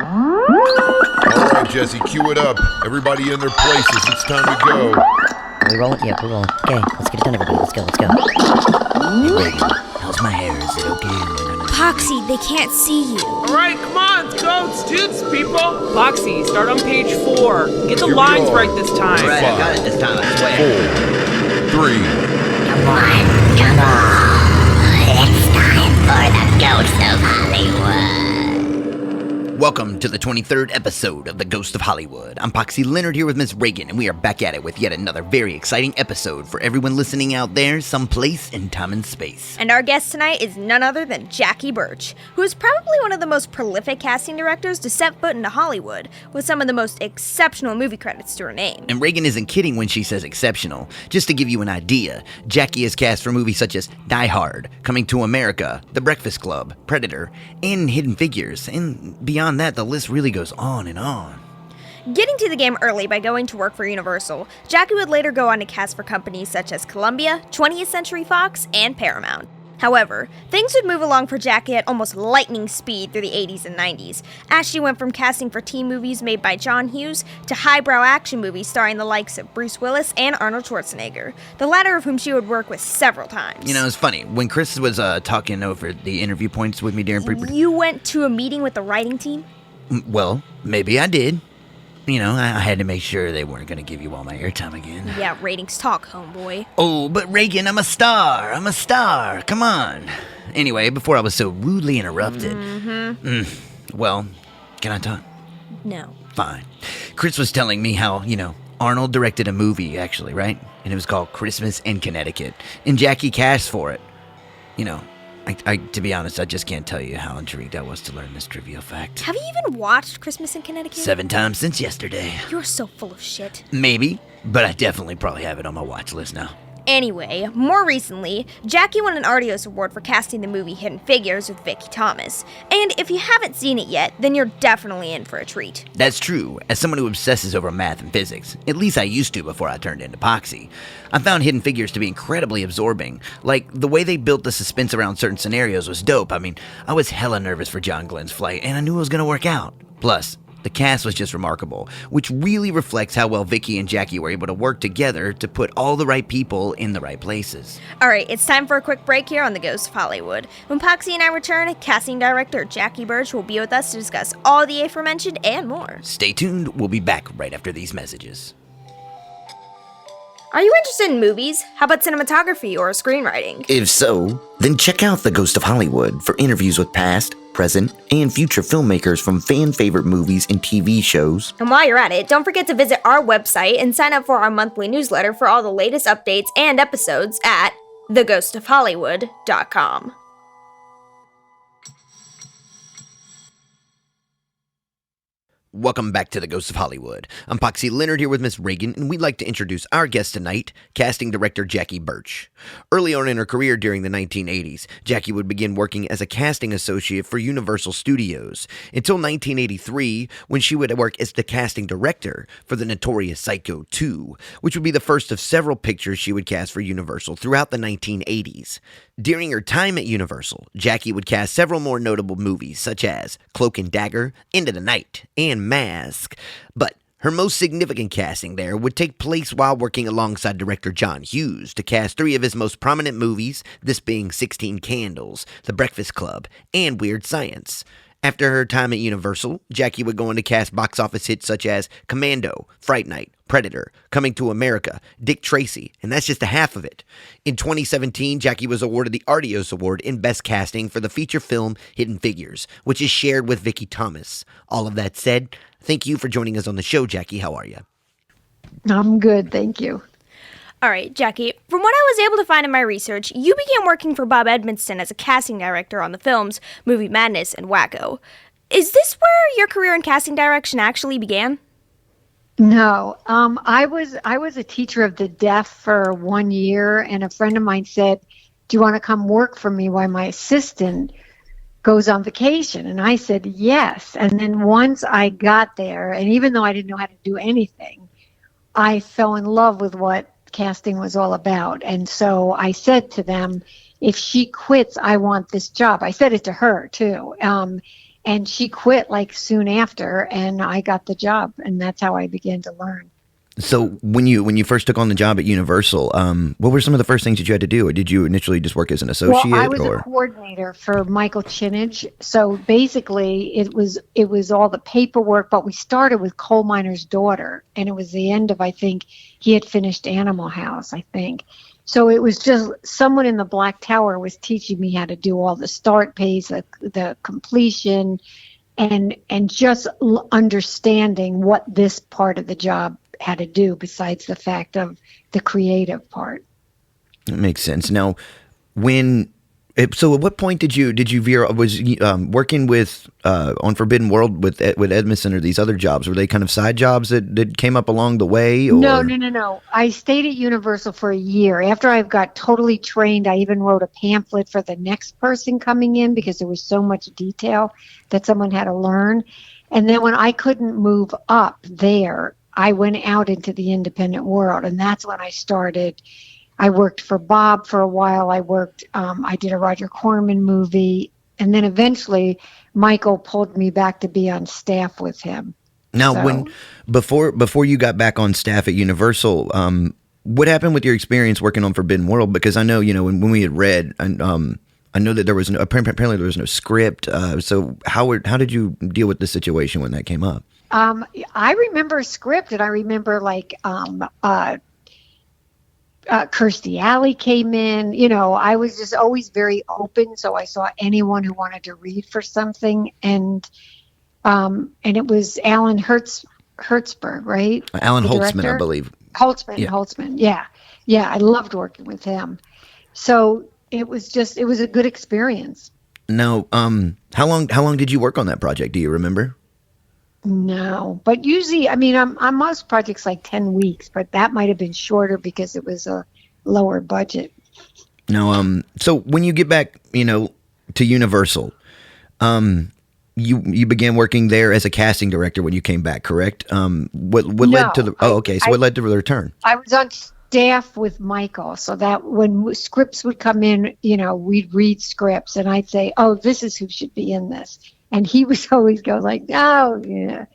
All right, Jesse, cue it up. Everybody in their places. It's time to go. Are we rolling? Yeah, we're rolling. Okay, let's get it done, everybody. Let's go. Hey, Ragan, how's my hair? Is it okay? Poxy, they can't see you. All right, come on, goats, toots, people. Poxy, start on page 4. Get the Here we lines are. right this time. Right, I got it this time, I swear. 4, 3. Come on. It's time for the Ghost of Hollywood. Welcome to the 23rd episode of The Ghost of Hollywood. I'm Poxy Leonard here with Miss Ragan, and we are back at it with yet another very exciting episode for everyone listening out there, someplace in time and space. And our guest tonight is none other than Jackie Burch, who is probably one of the most prolific casting directors to set foot into Hollywood, with some of the most exceptional movie credits to her name. And Ragan isn't kidding when she says exceptional. Just to give you an idea, Jackie is cast for movies such as Die Hard, Coming to America, The Breakfast Club, Predator, and Hidden Figures, and beyond that, the list really goes on and on. Getting to the game early by going to work for Universal, Jackie would later go on to cast for companies such as Columbia, 20th Century Fox, and Paramount. However, things would move along for Jackie at almost lightning speed through the 80s and 90s, as she went from casting for teen movies made by John Hughes to highbrow action movies starring the likes of Bruce Willis and Arnold Schwarzenegger, the latter of whom she would work with several times. You know, it's funny. When Chris was talking over the interview points with me during pre-production... You went to a meeting with the writing team? Well, maybe I did. You know, I had to make sure they weren't going to give you all my airtime again. Yeah, ratings talk, homeboy. Oh, but Ragan, I'm a star. Come on. Anyway, before I was so rudely interrupted. Well, can I talk? No. Fine. Chris was telling me how, Arnold directed a movie, actually, right? And it was called Christmas in Connecticut. And Jackie cast for it. To be honest, I just can't tell you how intrigued I was to learn this trivial fact. Have you even watched Christmas in Connecticut? 7 times since yesterday. You're so full of shit. Maybe, but I definitely probably have it on my watch list now. Anyway, more recently, Jackie won an Artios Award for casting the movie Hidden Figures with Vicky Thomas. And if you haven't seen it yet, then you're definitely in for a treat. That's true. As someone who obsesses over math and physics, at least I used to before I turned into Poxy, I found Hidden Figures to be incredibly absorbing. Like, the way they built the suspense around certain scenarios was dope. I mean, I was hella nervous for John Glenn's flight, and I knew it was gonna work out. Plus, the cast was just remarkable, which really reflects how well Vicky and Jackie were able to work together to put all the right people in the right places. Alright, it's time for a quick break here on The Ghost of Hollywood. When Poxy and I return, casting director Jackie Burch will be with us to discuss all the aforementioned and more. Stay tuned, we'll be back right after these messages. Are you interested in movies? How about cinematography or screenwriting? If so, then check out The Ghost of Hollywood for interviews with past, present, and future filmmakers from fan-favorite movies and TV shows. And while you're at it, don't forget to visit our website and sign up for our monthly newsletter for all the latest updates and episodes at theghostofhollywood.com. Welcome back to The Ghost of Hollywood. I'm Poxy Leonard here with Miss Ragan, and we'd like to introduce our guest tonight, casting director Jackie Burch. Early on in her career during the 1980s, Jackie would begin working as a casting associate for Universal Studios, until 1983, when she would work as the casting director for The Notorious Psycho 2, which would be the first of several pictures she would cast for Universal throughout the 1980s. During her time at Universal, Jackie would cast several more notable movies, such as Cloak and Dagger, Into the Night, and Mask. But her most significant casting there would take place while working alongside director John Hughes to cast 3 of his most prominent movies, this being 16 Candles, The Breakfast Club, and Weird Science. After her time at Universal, Jackie would go on to cast box office hits such as Commando, Fright Night, Predator, Coming to America, Dick Tracy, and that's just a half of it. In 2017, Jackie was awarded the Artios Award in Best Casting for the feature film Hidden Figures, which is shared with Vicky Thomas. All of that said, thank you for joining us on the show, Jackie. How are you? I'm good, thank you. All right, Jackie, from what I was able to find in my research, you began working for Bob Edmondson as a casting director on the films Movie Madness and Wacko. Is this where your career in casting direction actually began? No, I was a teacher of the deaf for 1 year, and a friend of mine said, "Do you want to come work for me while my assistant goes on vacation?" And I said yes. And then once I got there, and even though I didn't know how to do anything, I fell in love with what casting was all about. And so I said to them, if she quits, I want this job. I said it to her too. And And she quit like soon after, and I got the job, and that's how I began to learn. So when you first took on the job at Universal, what were some of the first things that you had to do? Or did you initially just work as an associate? Well, I was or? a coordinator for Michael Chinage. So basically, it was all the paperwork. But we started with Coal Miner's Daughter, and it was the end of, I think he had finished Animal House, I think. So it was just someone in the Black Tower was teaching me how to do all the start page, the completion, and just understanding what this part of the job had to do besides the fact of the creative part. That makes sense. Now, so at what point did you veer? Was working with on Forbidden World with Edmondson or these other jobs? Were they kind of side jobs that came up along the way? Or? No. I stayed at Universal for a year. After I got totally trained, I even wrote a pamphlet for the next person coming in because there was so much detail that someone had to learn. And then when I couldn't move up there, I went out into the independent world, and that's when I started. I worked for Bob for a while. I did a Roger Corman movie, and then eventually Michael pulled me back to be on staff with him. Now, before you got back on staff at Universal, what happened with your experience working on Forbidden World? Because I know, when we had read, and I know that there was apparently there was no script. So how did you deal with the situation when that came up? I remember a script, and I remember Kirstie Alley came in. I was just always very open, so I saw anyone who wanted to read for something, and it was Alan Hertzberg, right? Alan Holtzman, I believe. Holtzman, yeah. I loved working with him, so it was a good experience. Now, how long did you work on that project? Do you remember? No, but usually, I'm on most projects like 10 weeks, but that might have been shorter because it was a lower budget. Now, so when you get back, to Universal, you began working there as a casting director when you came back, correct? What led to the? Oh, okay. So what led to the return? I was on staff with Michael, so that when scripts would come in, we'd read scripts, and I'd say, "Oh, this is who should be in this." And he would always go like, "Oh, yeah."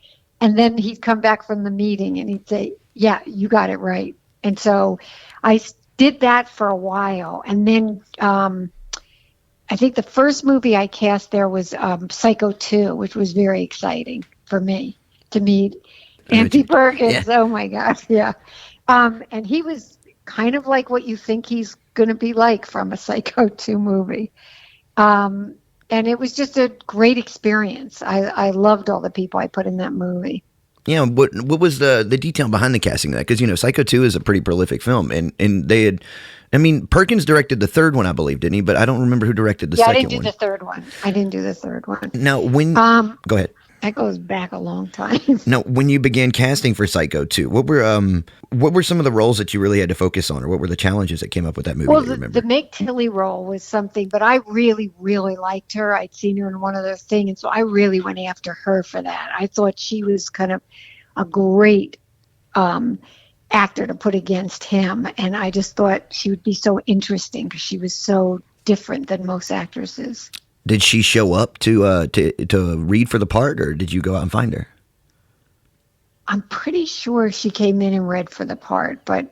And then he'd come back from the meeting and he'd say, "Yeah, you got it right." And so I did that for a while. And then I think the first movie I cast there was Psycho 2, which was very exciting for me to meet Andy Perkins. Yeah. Oh, my gosh. Yeah. And he was kind of like what you think he's going to be like from a Psycho 2 movie. And it was just a great experience. I loved all the people I put in that movie. Yeah, what was the detail behind the casting of that? Because, Psycho 2 is a pretty prolific film. And they had, Perkins directed the third one, I believe, didn't he? But I don't remember who directed the second one. Yeah, I didn't do the third one. Now, go ahead. That goes back a long time. Now, when you began casting for Psycho 2, what were some of the roles that you really had to focus on, or what were the challenges that came up with that movie? Well, the Meg Tilly role was something, but I really, really liked her. I'd seen her in one other thing, and so I really went after her for that. I thought she was kind of a great actor to put against him, and I just thought she would be so interesting because she was so different than most actresses. Did she show up to read for the part, or did you go out and find her? I'm pretty sure she came in and read for the part, but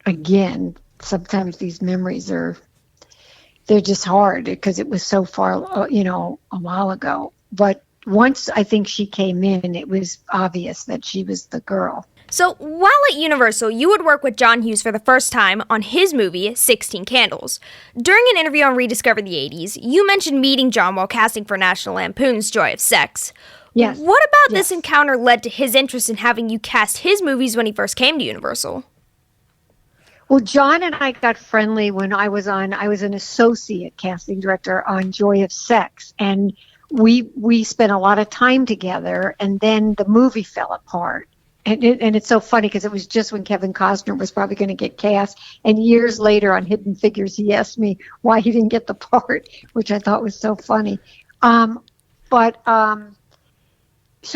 again, sometimes these memories they're just hard because it was so far, a while ago. But once I think she came in, it was obvious that she was the girl. So, while at Universal, you would work with John Hughes for the first time on his movie, 16 Candles. During an interview on Rediscover the 80s, you mentioned meeting John while casting for National Lampoon's Joy of Sex. Yes. What about this encounter led to his interest in having you cast his movies when he first came to Universal? Well, John and I got friendly when I was an associate casting director on Joy of Sex, and we spent a lot of time together, and then the movie fell apart. And it's so funny because it was just when Kevin Costner was probably going to get cast. And years later on Hidden Figures, he asked me why he didn't get the part, which I thought was so funny. So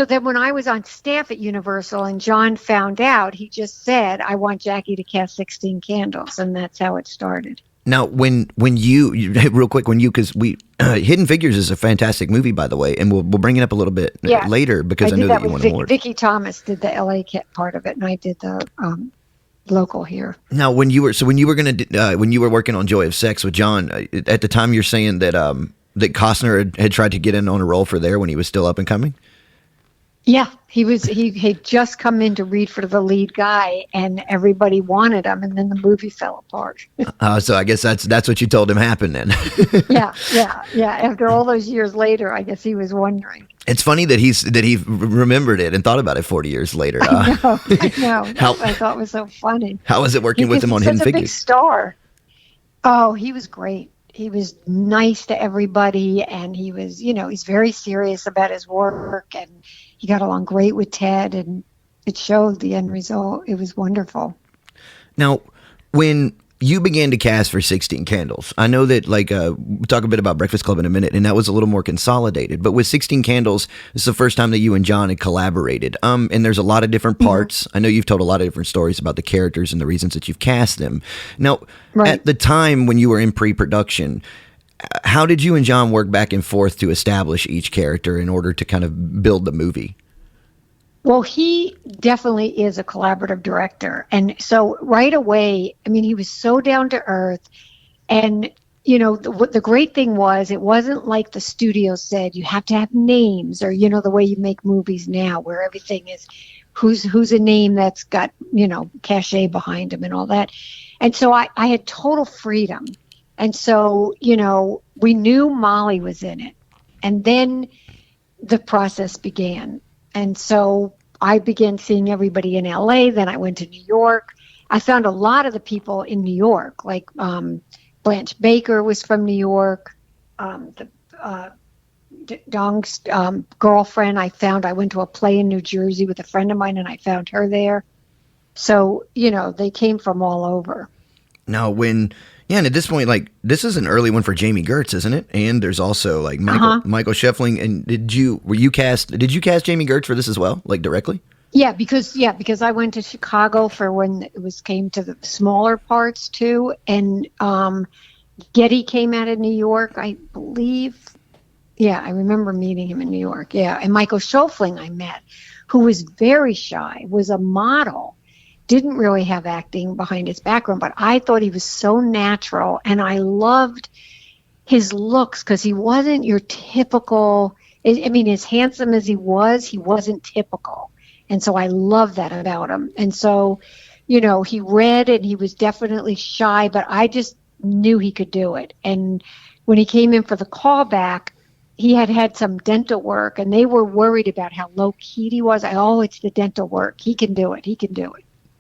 then when I was on staff at Universal and John found out, he just said, "I want Jackie to cast 16 Candles." And that's how it started. Now, when you real quick, because Hidden Figures is a fantastic movie, by the way, and we'll bring it up a little bit later because I know that you won an award. Vicki Thomas did the LA part of it, and I did the local here. Now, when you were working on Joy of Sex with John, at the time, you're saying that that Costner had tried to get in on a role for there when he was still up and coming. Yeah, he had just come in to read for the lead guy, and everybody wanted him, and then the movie fell apart. So I guess that's what you told him happened then. Yeah. After all those years later, I guess he was wondering. It's funny that he remembered it and thought about it 40 years later. I know. I thought it was so funny. How was it working with him on Hidden Figures? He's such a big star. Oh, he was great. He was nice to everybody, and he was, he's very serious about his work, and he got along great with Ted, and it showed the end result. It was wonderful. Now, when you began to cast for 16 Candles, I know that, we'll talk a bit about Breakfast Club in a minute, and that was a little more consolidated. But with 16 Candles, this is the first time that you and John had collaborated. And there's a lot of different parts. Mm-hmm. I know you've told a lot of different stories about the characters and the reasons that you've cast them. Now, at the time when you were in pre-production, how did you and John work back and forth to establish each character in order to kind of build the movie? Well, he definitely is a collaborative director. And so right away, he was so down to earth. And, the great thing was, it wasn't like the studio said, you have to have names or, the way you make movies now where everything is who's a name that's got, cachet behind him and all that. And so I had total freedom. And so, we knew Molly was in it. And then the process began. And so I began seeing everybody in LA. Then I went to New York. I found a lot of the people in New York, like Blanche Baker was from New York. Dong's girlfriend I went to a play in New Jersey with a friend of mine, and I found her there. So, they came from all over. Now, and at this point, this is an early one for Jamie Gertz, isn't it? And there's also Michael Scheffling. And did you cast Jamie Gertz for this as well, directly? Yeah, because I went to Chicago for when it came to the smaller parts too, and Getty came out of New York, I believe. Yeah, I remember meeting him in New York. Yeah, and Michael Scheffling I met, who was very shy, was a model. Didn't really have acting behind his background, but I thought he was so natural, and I loved his looks because he wasn't your typical, as handsome as he wasn't typical. And so I love that about him. And so, he read and he was definitely shy, but I just knew he could do it. And when he came in for the callback, he had some dental work, and they were worried about how low key he was. It's the dental work. He can do it.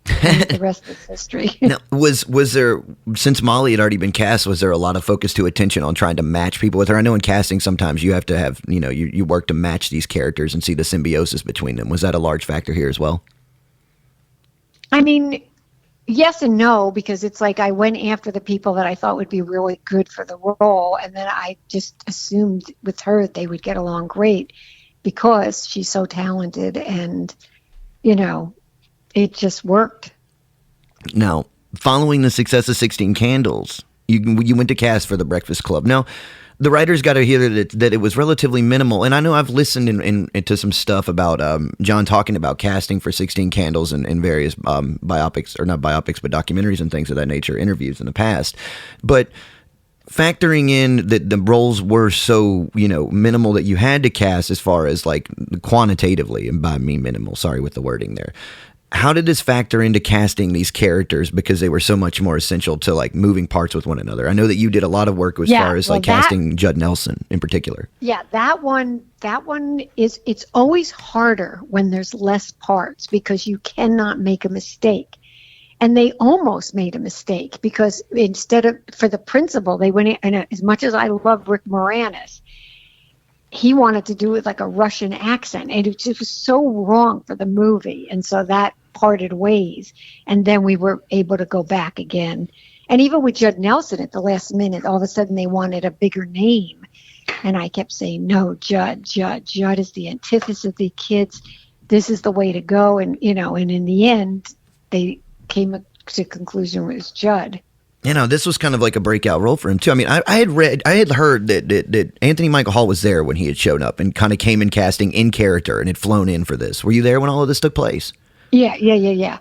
The rest is history. Now, was there, since Molly had already been cast, was there a lot of focus to attention on trying to match people with her? I know in casting sometimes you have to have, you work to match these characters and see the symbiosis between them. Was that a large factor here as well? Yes and no, because it's like I went after the people that I thought would be really good for the role, and then I just assumed with her they would get along great because she's so talented, and, it just worked. Now, following the success of 16 Candles, you went to cast for The Breakfast Club. Now, the writers got to hear that it was relatively minimal, and I know I've listened into some stuff about John talking about casting for 16 Candles and various biopics, or not biopics, but documentaries and things of that nature, interviews in the past. But factoring in that the roles were so, minimal that you had to cast as far as quantitatively, and by me minimal, sorry with the wording there. How did this factor into casting these characters because they were so much more essential to moving parts with one another? I know that you did a lot of work as far as casting Judd Nelson in particular. Yeah, that one it's always harder when there's less parts because you cannot make a mistake. And they almost made a mistake because for the principal, they went in, and as much as I love Rick Moranis, he wanted to do it like a Russian accent, and it just was so wrong for the movie. And so that parted ways. And then we were able to go back again. And even with Judd Nelson at the last minute, all of a sudden they wanted a bigger name. And I kept saying, no, Judd is the antithesis of the kids. This is the way to go. And, and in the end, they came to the conclusion it was Judd. This was kind of like a breakout role for him too. I mean, I had heard that Anthony Michael Hall was there when he had shown up and kind of came in casting in character and had flown in for this. Were you there when all of this took place? Yeah.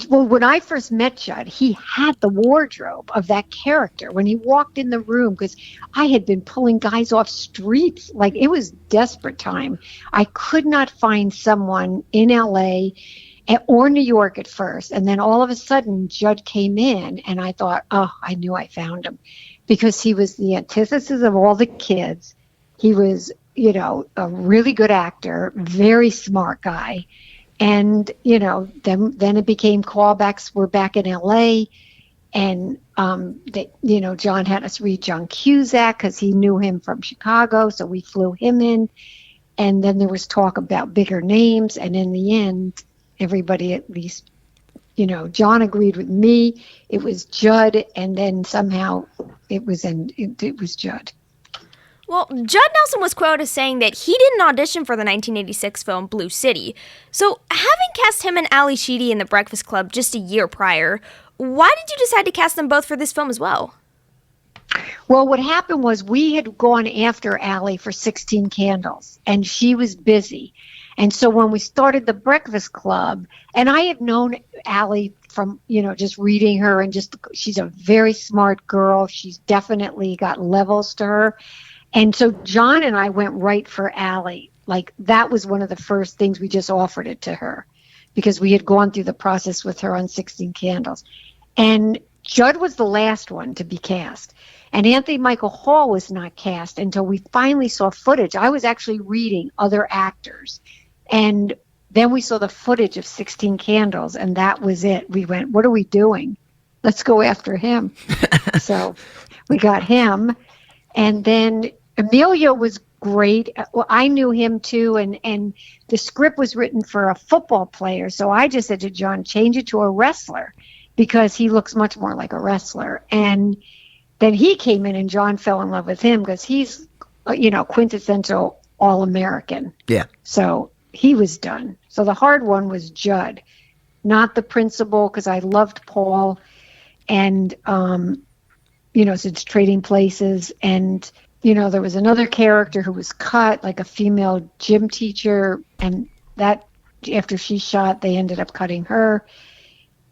Well, when I first met Judd, he had the wardrobe of that character when he walked in the room, because I had been pulling guys off streets. Like, it was desperate time. I could not find someone in LA or New York at first. And then all of a sudden, Judd came in and I thought, oh, I knew I found him, because he was the antithesis of all the kids. He was, a really good actor, very smart guy. And, then it became callbacks. We're back in LA, and, John had us read John Cusack because he knew him from Chicago. So we flew him in, and then there was talk about bigger names. And in the end, everybody, at least, John agreed with me. It was Judd. And then somehow it was Judd. Well, Judd Nelson was quoted as saying that he didn't audition for the 1986 film Blue City. So, having cast him and Ali Sheedy in The Breakfast Club just a year prior, why did you decide to cast them both for this film as well? Well, what happened was we had gone after Ali for 16 Candles, and she was busy. And so when we started The Breakfast Club, and I had known Ali from, just reading her, and she's a very smart girl. She's definitely got levels to her. And so John and I went right for Allie. Like, that was one of the first things. We just offered it to her because we had gone through the process with her on 16 Candles. And Judd was the last one to be cast. And Anthony Michael Hall was not cast until we finally saw footage. I was actually reading other actors. And then we saw the footage of 16 Candles, and that was it. We went, what are we doing? Let's go after him. So we got him. And then Emilio was great. Well, I knew him too, and the script was written for a football player. So I just said to John, change it to a wrestler, because he looks much more like a wrestler. And then he came in, and John fell in love with him because he's, quintessential All-American. Yeah. So he was done. So the hard one was Judd, not the principal, because I loved Paul, and since Trading Places. And, there was another character who was cut, like a female gym teacher. And that, after she shot, they ended up cutting her.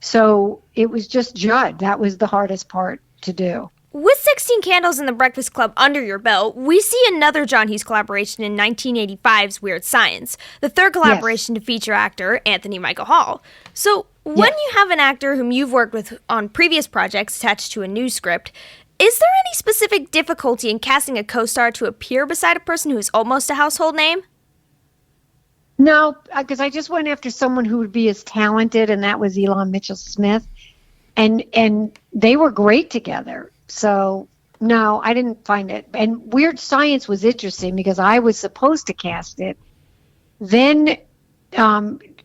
So it was just Judd. That was the hardest part to do. With 16 Candles and The Breakfast Club under your belt, we see another John Hughes collaboration in 1985's Weird Science, the third collaboration to feature actor Anthony Michael Hall. So when you have an actor whom you've worked with on previous projects attached to a new script, is there any specific difficulty in casting a co-star to appear beside a person who is almost a household name? No, because I just went after someone who would be as talented, and that was Elon Mitchell-Smith. And they were great together. So, no, I didn't find it. And Weird Science was interesting because I was supposed to cast it. Then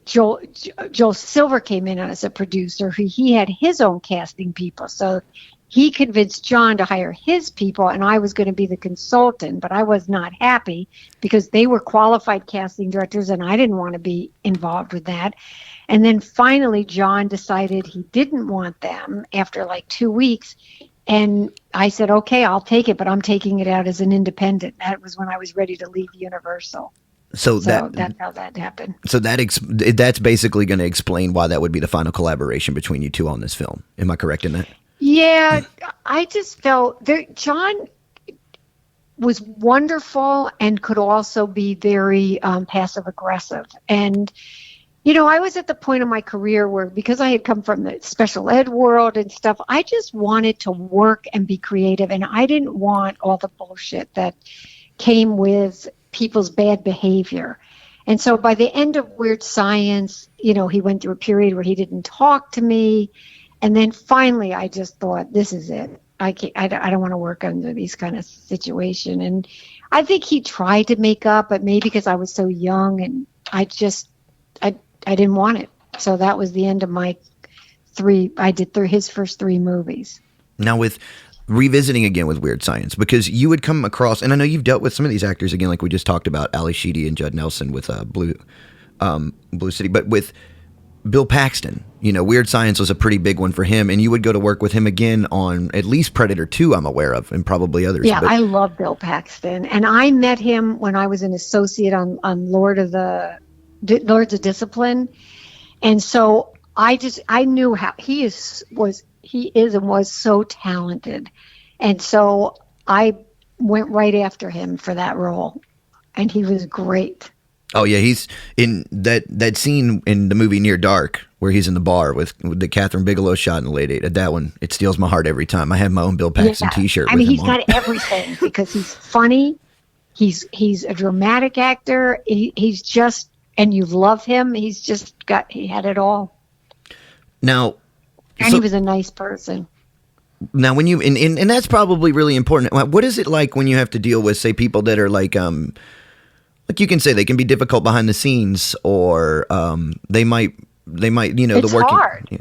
Joel Silver came in as a producer. He had his own casting people. So he convinced John to hire his people, and I was going to be the consultant. But I was not happy because they were qualified casting directors, and I didn't want to be involved with that. And then finally, John decided he didn't want them after like 2 weeks. And I said, okay, I'll take it, but I'm taking it out as an independent. That was when I was ready to leave Universal. So that's how that happened. So that's basically going to explain why that would be the final collaboration between you two on this film. Am I correct in that? Yeah, I just felt John was wonderful and could also be very passive aggressive. And I was at the point in my career where, because I had come from the special ed world and stuff, I just wanted to work and be creative. And I didn't want all the bullshit that came with people's bad behavior. And so by the end of Weird Science, he went through a period where he didn't talk to me. And then finally, I just thought, this is it. I don't want to work under these kind of situation. And I think he tried to make up, but maybe because I was so young, and I didn't want it. So that was the end of my his first 3 movies. Now, with revisiting again with Weird Science, because you would come across, and I know you've dealt with some of these actors again, like we just talked about, Ali Sheedy and Judd Nelson with Blue City, but with Bill Paxton. Weird Science was a pretty big one for him, and you would go to work with him again on at least Predator 2, I'm aware of, and probably others. Yeah, I love Bill Paxton, and I met him when I was an associate on Lords of Discipline, and so I knew how he is and was so talented, and so I went right after him for that role, and he was great. Oh yeah, he's in that scene in the movie Near Dark where he's in the bar with the Catherine Bigelow shot in the late 80s. That one, it steals my heart every time. I have my own Bill Paxton T-shirt. I mean, he's got everything because he's funny. He's a dramatic actor. He's just, and you love him. He had it all. Now, and he was a nice person. Now, when you and that's probably really important. What is it like when you have to deal with, say, people that are like you can say they can be difficult behind the scenes, or they might it's the working. Hard. Yeah.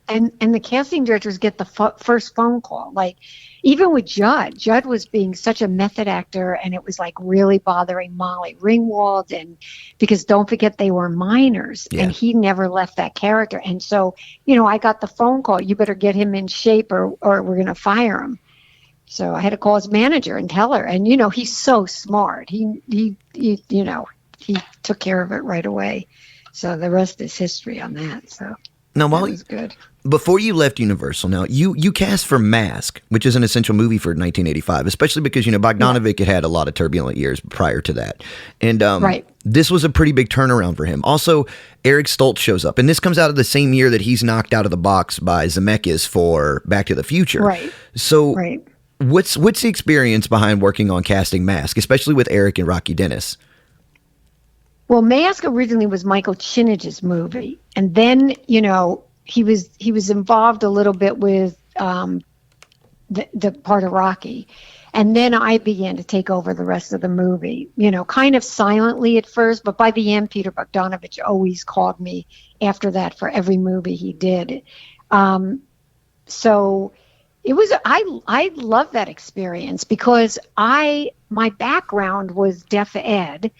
And the casting directors get the first phone call. Like, even with Judd was being such a method actor, and it was like really bothering Molly Ringwald, and because don't forget they were minors, and he never left that character. And so, I got the phone call, you better get him in shape or we're going to fire him. So I had to call his manager and tell her. And, he's so smart. He took care of it right away. So the rest is history on that. So now, that was good. Before you left Universal, now you cast for Mask, which is an essential movie for 1985, especially because, Bogdanovich had a lot of turbulent years prior to that. And this was a pretty big turnaround for him. Also, Eric Stoltz shows up, and this comes out of the same year that he's knocked out of the box by Zemeckis for Back to the Future. Right. So what's the experience behind working on casting Mask, especially with Eric and Rocky Dennis? Well, Mask originally was Michael Chinage's movie, and then he was involved a little bit with the part of Rocky, and then I began to take over the rest of the movie. Kind of silently at first, but by the end, Peter Bogdanovich always called me after that for every movie he did. So it was I love that experience because my background was deaf ed.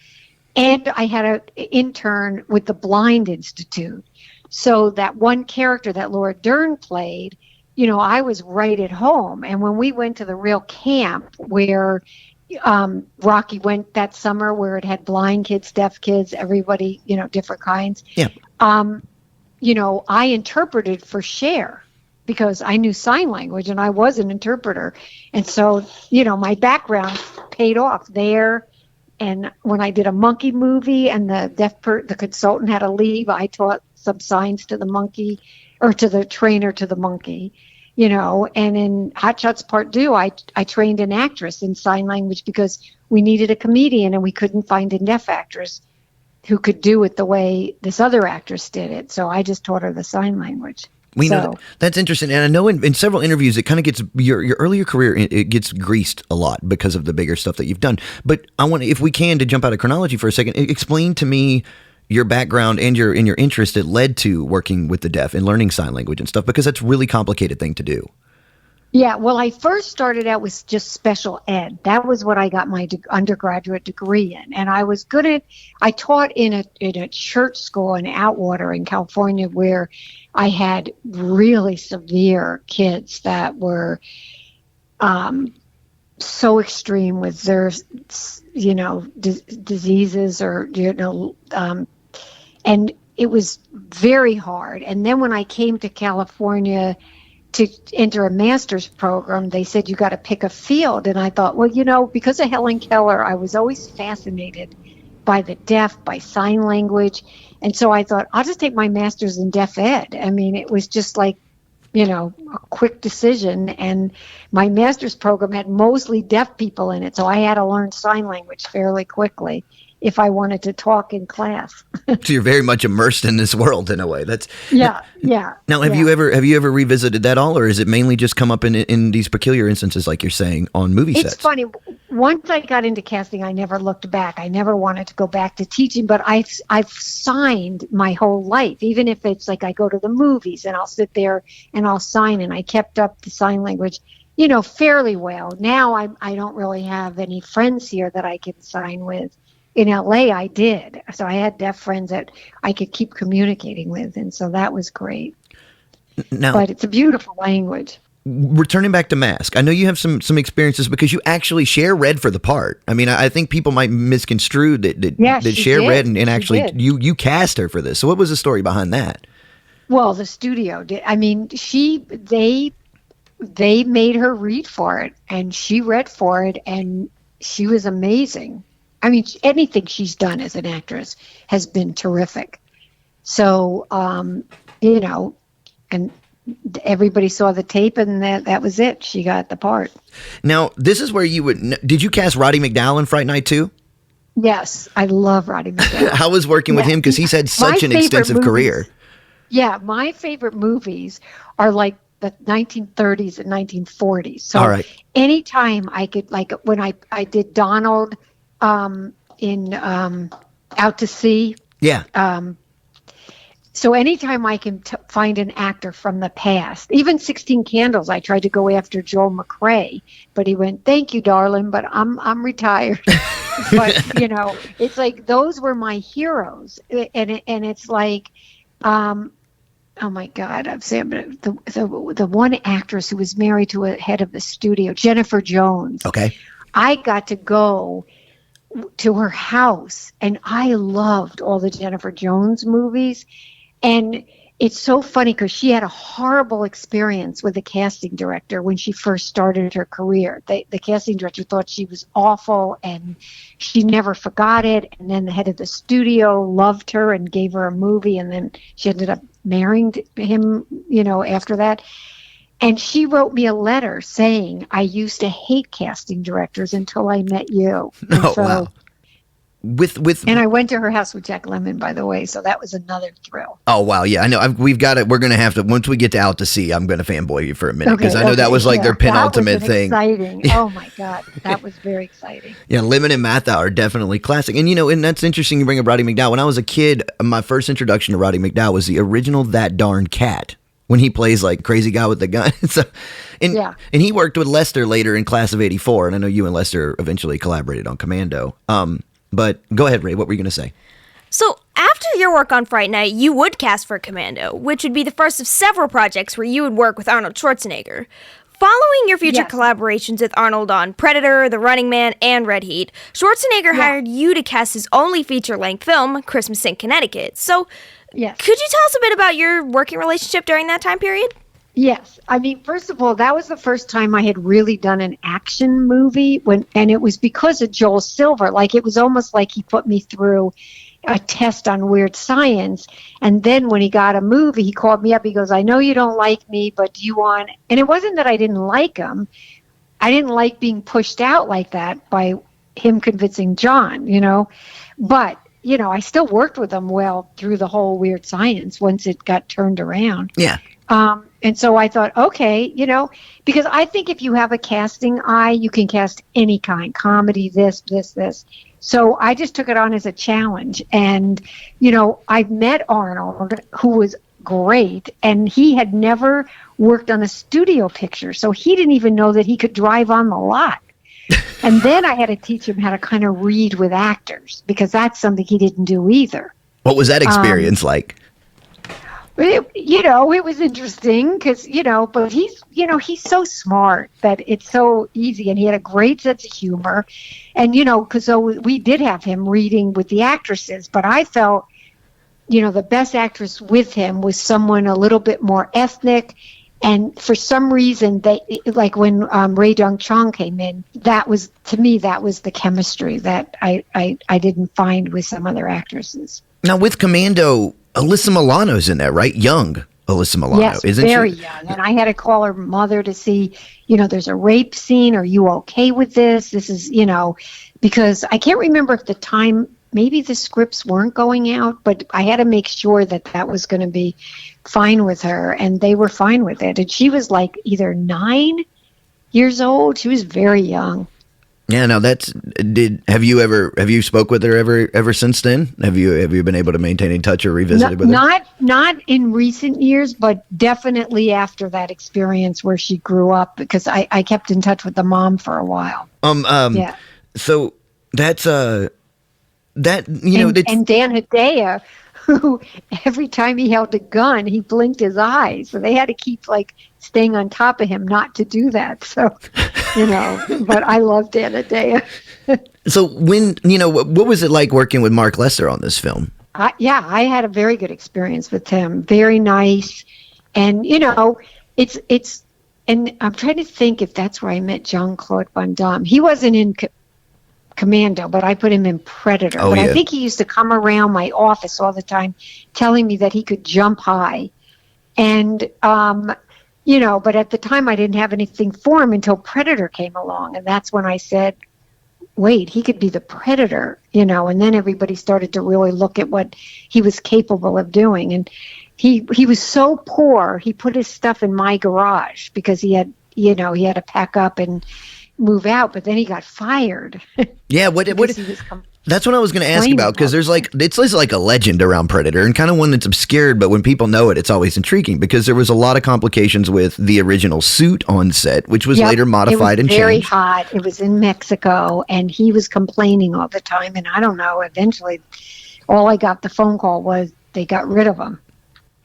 And I had an intern with the Blind Institute. So that one character that Laura Dern played, I was right at home. And when we went to the real camp where Rocky went that summer, where it had blind kids, deaf kids, everybody, different kinds. Yeah. I interpreted for Cher because I knew sign language and I was an interpreter. And so, my background paid off there. And when I did a monkey movie and the consultant had to leave, I taught some signs to the monkey, or to the trainer to the monkey, And in Hot Shots Part 2, I trained an actress in sign language because we needed a comedian and we couldn't find a deaf actress who could do it the way this other actress did it. So I just taught her the sign language. We know that's interesting, and I know in several interviews it kind of gets your earlier career, it gets greased a lot because of the bigger stuff that you've done. But I want, if we can, to jump out of chronology for a second, explain to me your background and your interest that led to working with the deaf and learning sign language and stuff, because that's a really complicated thing to do. Yeah, well, I first started out with just special ed. That was what I got my undergraduate degree in, and I was good at. I taught in a church school in Outwater in California, where I had really severe kids that were so extreme with their, diseases, or and it was very hard. And then when I came to California to enter a master's program, they said, you got to pick a field. And I thought, well, because of Helen Keller, I was always fascinated by the deaf, by sign language. And so I thought, I'll just take my master's in deaf ed. I mean, it was just like, a quick decision. And my master's program had mostly deaf people in it. So I had to learn sign language fairly quickly if I wanted to talk in class. So you're very much immersed in this world in a way. That's yeah. Now, have you ever revisited that all, or is it mainly just come up in these peculiar instances, like you're saying, on movie sets? It's funny. Once I got into casting, I never looked back. I never wanted to go back to teaching, but I've signed my whole life, even if it's like I go to the movies and I'll sit there and I'll sign, and I kept up the sign language, fairly well. Now I don't really have any friends here that I can sign with. in LA, I did. So I had deaf friends that I could keep communicating with, and so that was great. Now, But it's a beautiful language. returning back to Mask, I know you have some experiences because you actually Cher read for the part. I mean, I think people might misconstrue that She Cher did. read and She actually did. you cast her for this. So what was the story behind that? Well, the studio did. I mean, they made her read for it, and she read for it, and she was amazing. I mean, anything she's done as an actress has been terrific. So, and everybody saw the tape, and that was it. She got the part. Now, this is where did you cast Roddy McDowall in Fright Night 2? Yes, I love Roddy McDowall. How was working with him? Because he's had such an favorite extensive movies- career. Yeah, my favorite movies are like the 1930s and 1940s. So All right. anytime I could, like when I did Donald in Out to Sea. Yeah. So anytime I can find an actor from the past, even 16 Candles, I tried to go after Joel McRae, but he went, "Thank you, darling, but I'm retired." But it's like those were my heroes, and it's like, oh my God, I'm saying the one actress who was married to a head of the studio, Jennifer Jones. Okay. I got to go to her house, and I loved all the Jennifer Jones movies. And it's so funny because she had a horrible experience with the casting director when she first started her career. The casting director thought she was awful, and she never forgot it. And then the head of the studio loved her and gave her a movie, and then she ended up marrying him, after that. And she wrote me a letter saying, "I used to hate casting directors until I met you." And Oh, wow. And I went to her house with Jack Lemmon, by the way, so that was another thrill. Oh, wow. Yeah, I know. We've got it. We're going to have to, once we get to Out to Sea, I'm going to fanboy you for a minute because I know that was like their penultimate thing. Exciting. Oh, my God. That was very exciting. Yeah, Lemon and Mathau are definitely classic. And, and that's interesting you bring up Roddy McDowall. When I was a kid, my first introduction to Roddy McDowall was the original That Darn Cat, when he plays like crazy guy with the gun. And he worked with Lester later in Class of '84, and I know you and Lester eventually collaborated on Commando. But go ahead, Ray. What were you going to say? So, after your work on Fright Night, you would cast for Commando, which would be the first of several projects where you would work with Arnold Schwarzenegger. Following your future collaborations with Arnold on Predator, The Running Man, and Red Heat, Schwarzenegger hired you to cast his only feature-length film, Christmas in Connecticut. So, could you tell us a bit about your working relationship during that time period? Yes. I mean, first of all, that was the first time I had really done an action movie, and it was because of Joel Silver. Like, it was almost like he put me through a test on weird science. And then when he got a movie, he called me up. He goes, "I know you don't like me, but do you want..." And it wasn't that I didn't like him. I didn't like being pushed out like that by him convincing John, But, I still worked with him well through the whole weird science once it got turned around. Yeah. And so I thought, okay, because I think if you have a casting eye, you can cast any kind, comedy, this. So I just took it on as a challenge. And, I met Arnold, who was great, and he had never worked on a studio picture. So he didn't even know that he could drive on the lot. And then I had to teach him how to kind of read with actors, because that's something he didn't do either. What was that experience like? It was interesting because, but he's so smart that it's so easy, and he had a great sense of humor. And, because we did have him reading with the actresses, but I felt, the best actress with him was someone a little bit more ethnic. And for some reason, like when Ray Dong Chong came in, that was the chemistry that I didn't find with some other actresses. Now, with Commando, Alyssa Milano's in there, right? Young Alyssa Milano, yes, isn't very she? young. And I had to call her mother to see, there's a rape scene. Are you okay with this? This is, because I can't remember if the time, maybe the scripts weren't going out, but I had to make sure that was going to be fine with her, and they were fine with it. And she was like either 9 years old. She was very young. Yeah, now have you spoke with her ever since then? Have you been able to maintain in touch or revisited with her? Not in recent years, but definitely after that experience where she grew up, because I kept in touch with the mom for a while. Yeah. So that's that, you know, and Dan Hedaya, who every time he held a gun, he blinked his eyes. So they had to keep like staying on top of him not to do that. So, but I love Dan Hedaya. So when, what was it like working with Mark Lester on this film? I had a very good experience with him. Very nice. And, it's, and I'm trying to think if that's where I met Jean-Claude Van Damme. He wasn't in Commando, but I put him in Predator. Oh, but yeah. I think he used to come around my office all the time telling me that he could jump high. And, but at the time I didn't have anything for him until Predator came along. And that's when I said, wait, he could be the Predator, and then everybody started to really look at what he was capable of doing. And he was so poor, he put his stuff in my garage because he had to pack up and move out, but then he got fired. Yeah, that's what I was going to ask about, because there's it's like a legend around Predator, and kind of one that's obscured, but when people know it, it's always intriguing, because there was a lot of complications with the original suit on set, which was later modified and changed. Very hot. It was in Mexico, and he was complaining all the time, and I don't know, eventually all I got the phone call was they got rid of him.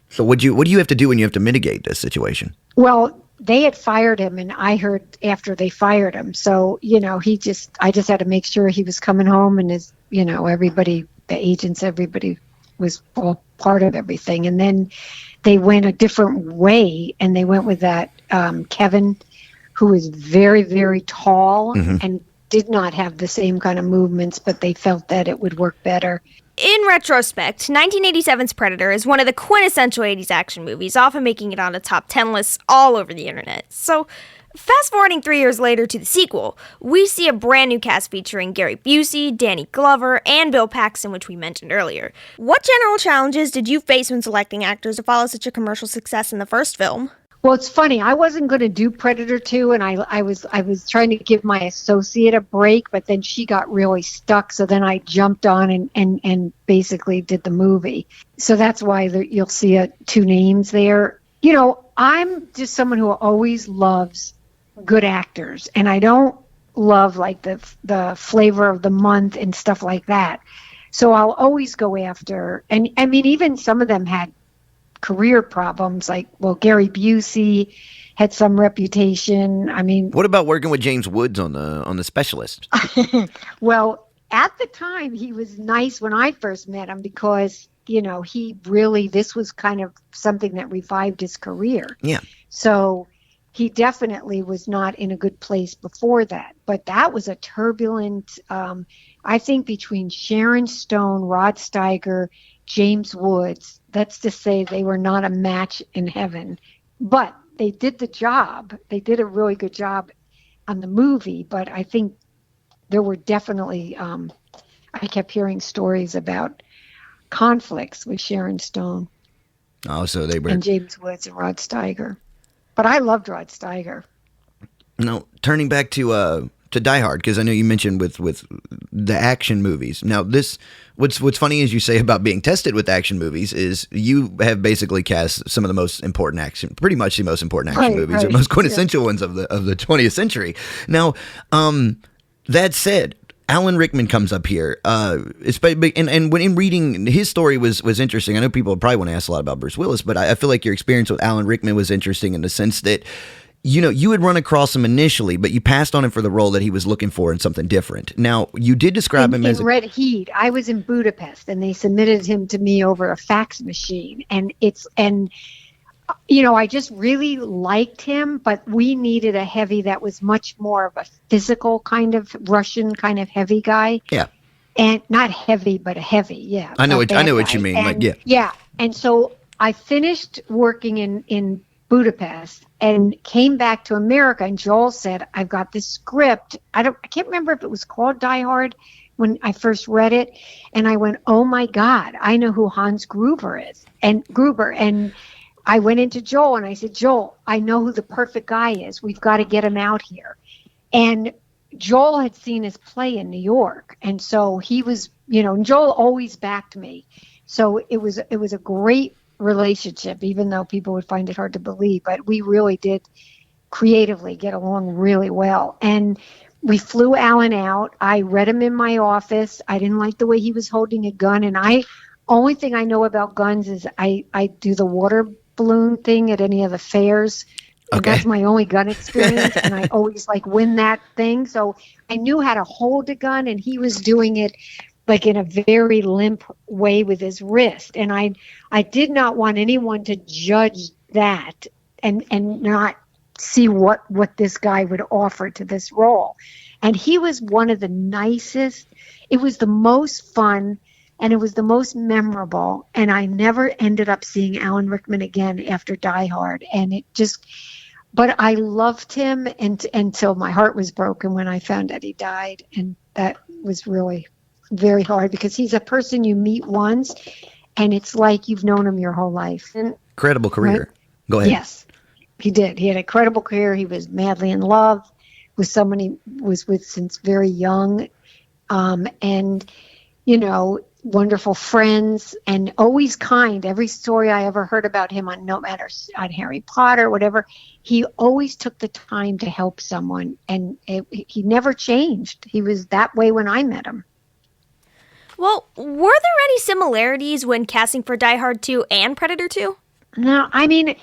So what do you have to do when you have to mitigate this situation? Well, they had fired him, and I heard after they fired him. So, I just had to make sure he was coming home, and everybody, the agents, everybody was all part of everything. And then they went a different way, and they went with that Kevin, who was very, very tall and did not have the same kind of movements, but they felt that it would work better. In retrospect, 1987's Predator is one of the quintessential 80s action movies, often making it onto top 10 lists all over the internet. So, fast forwarding 3 years later to the sequel, we see a brand new cast featuring Gary Busey, Danny Glover, and Bill Paxton, which we mentioned earlier. What general challenges did you face when selecting actors to follow such a commercial success in the first film? Well, it's funny. I wasn't going to do Predator 2, and I was trying to give my associate a break, but then she got really stuck. So then I jumped on and basically did the movie. So that's why you'll see two names there. I'm just someone who always loves good actors, and I don't love like the flavor of the month and stuff like that. So I'll always go after, and I mean, even some of them had career problems, like, Gary Busey had some reputation. I mean, what about working with James Woods on the Specialist? Well, at the time he was nice when I first met him, because he really, this was kind of something that revived his career. Yeah. So he definitely was not in a good place before that, but that was a turbulent, I think, between Sharon Stone, Rod Steiger, James Woods. That's to say they were not a match in heaven, but they did the job. They did a really good job on the movie, but I think there were definitely, I kept hearing stories about conflicts with Sharon Stone. Oh, so they were... And James Woods and Rod Steiger. But I loved Rod Steiger. Now, turning back to Die Hard, because I know you mentioned with the action movies. Now, what's funny is you say about being tested with action movies is you have basically cast some of the most important action, pretty much the most important action movies, or most quintessential ones of the 20th century. Now, that said, Alan Rickman comes up here, and when in reading his story was interesting. I know people probably want to ask a lot about Bruce Willis, but I feel like your experience with Alan Rickman was interesting in the sense that, you had run across him initially, but you passed on him for the role that he was looking for in something different. Now, you did describe him as in Red Heat. I was in Budapest, and they submitted him to me over a fax machine, and I just really liked him, but we needed a heavy that was much more of a physical kind of Russian kind of heavy guy. Yeah. And not heavy, but a heavy. Yeah. I know what you mean. And, yeah. And so I finished working in Budapest and came back to America, and Joel said, I've got this script. I can't remember if it was called Die Hard when I first read it. And I went, oh my God, I know who Hans Gruber is. And I went into Joel and I said, Joel, I know who the perfect guy is. We've got to get him out here. And Joel had seen his play in New York. And so he was, Joel always backed me. So it was a great relationship, even though people would find it hard to believe, but we really did creatively get along really well. And we flew Alan out. I read him in my office. I didn't like the way he was holding a gun. And only thing I know about guns is I do the water balloon thing at any of the fairs. And Okay. that's my only gun experience. And I always win that thing. So I knew how to hold a gun, and he was doing it in a very limp way with his wrist. And I did not want anyone to judge that and not see what this guy would offer to this role. And he was one of the nicest. It was the most fun, and it was the most memorable. And I never ended up seeing Alan Rickman again after Die Hard. And but I loved him until my heart was broken when I found that he died. And that was really very hard, because he's a person you meet once and it's like you've known him your whole life. And Incredible career. Right? Go ahead. Yes, he did. He had an incredible career. He was madly in love with someone he was with since very young. And, wonderful friends, and always kind. Every story I ever heard about him no matter on Harry Potter, whatever, he always took the time to help someone. And he never changed. He was that way when I met him. Well, were there any similarities when casting for Die Hard 2 and Predator 2? No, I mean,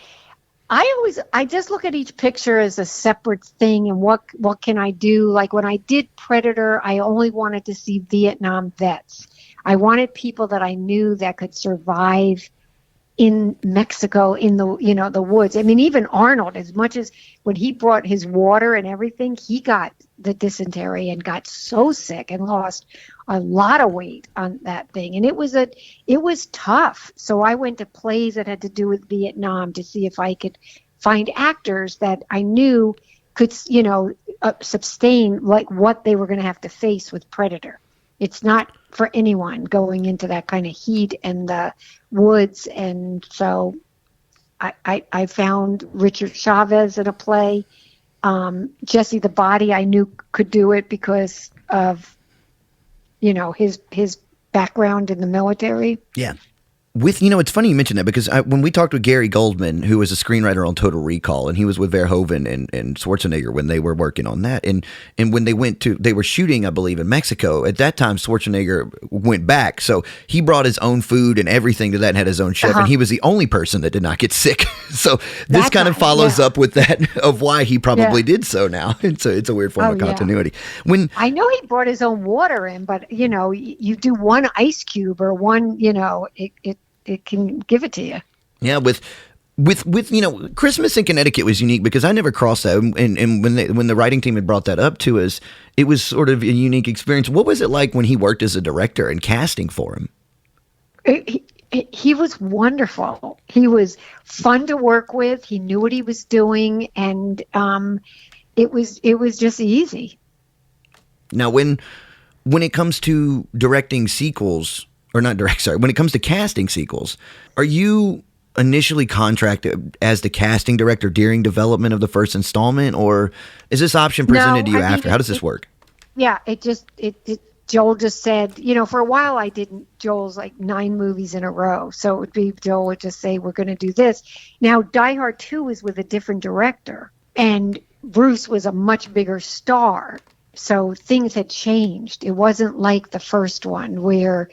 I just look at each picture as a separate thing, and what can I do? Like when I did Predator, I only wanted to see Vietnam vets. I wanted people that I knew that could survive in Mexico in the woods. I mean, even Arnold, as much as when he brought his water and everything, he got the dysentery and got so sick and lost a lot of weight on that thing. And it was tough. So I went to plays that had to do with Vietnam to see if I could find actors that I knew could, sustain like what they were going to have to face with Predator. It's not for anyone going into that kind of heat and the woods. And so I found Richard Chavez in a play. Jesse the Body I knew could do it because of, his background in the military. Yeah. It's funny you mentioned that, because when we talked with Gary Goldman, who was a screenwriter on Total Recall, and he was with Verhoeven and Schwarzenegger when they were working on that, and when they were shooting, I believe, in Mexico, at that time Schwarzenegger went back, so he brought his own food and everything to that and had his own chef, and he was the only person that did not get sick. So this kind of follows up with that of why he probably did so now. It's a weird form of continuity. When I know he brought his own water in, but you do one ice cube or one, it can give it to you. Yeah, with Christmas in Connecticut was unique because I never crossed that, and when the writing team had brought that up to us, it was sort of a unique experience. What was it like when he worked as a director and casting for him? He was wonderful. He was fun to work with. He knew what he was doing, and it was just easy. Now, when it comes to directing sequels, when it comes to casting sequels, are you initially contracted as the casting director during development of the first installment, or is this option presented to you after? How does this work? Yeah, Joel just said, for a while I did Joel's 9 movies in a row. So it would be, Joel would just say, we're going to do this. Now, Die Hard 2 was with a different director, and Bruce was a much bigger star. So things had changed. It wasn't like the first one where,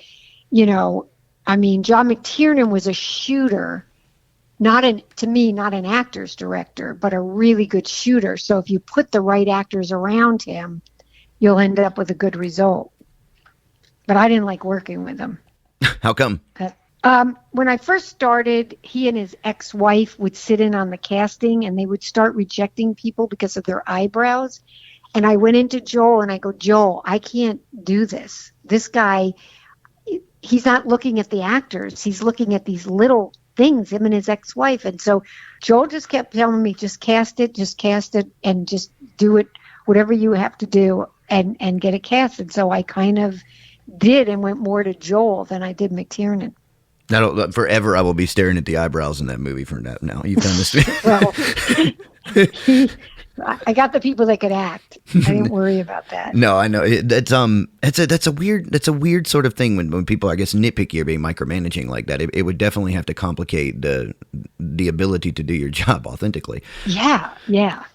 John McTiernan was a shooter, not an actor's director, but a really good shooter. So if you put the right actors around him, you'll end up with a good result. But I didn't like working with him. How come? When I first started, he and his ex-wife would sit in on the casting, and they would start rejecting people because of their eyebrows. And I went into Joel and I go, Joel, I can't do this. This guy, he's not looking at the actors. He's looking at these little things, him and his ex-wife. And so Joel just kept telling me, just cast it, and just do it, whatever you have to do, and get it casted. So I kind of did and went more to Joel than I did McTiernan. Forever I will be staring at the eyebrows in that movie from now. You've done this. Well, I got the people that could act. I didn't worry about that. No, I know that's a weird sort of thing when people, I guess, nitpicky or being micromanaging like that. It would definitely have to complicate the ability to do your job authentically. Yeah.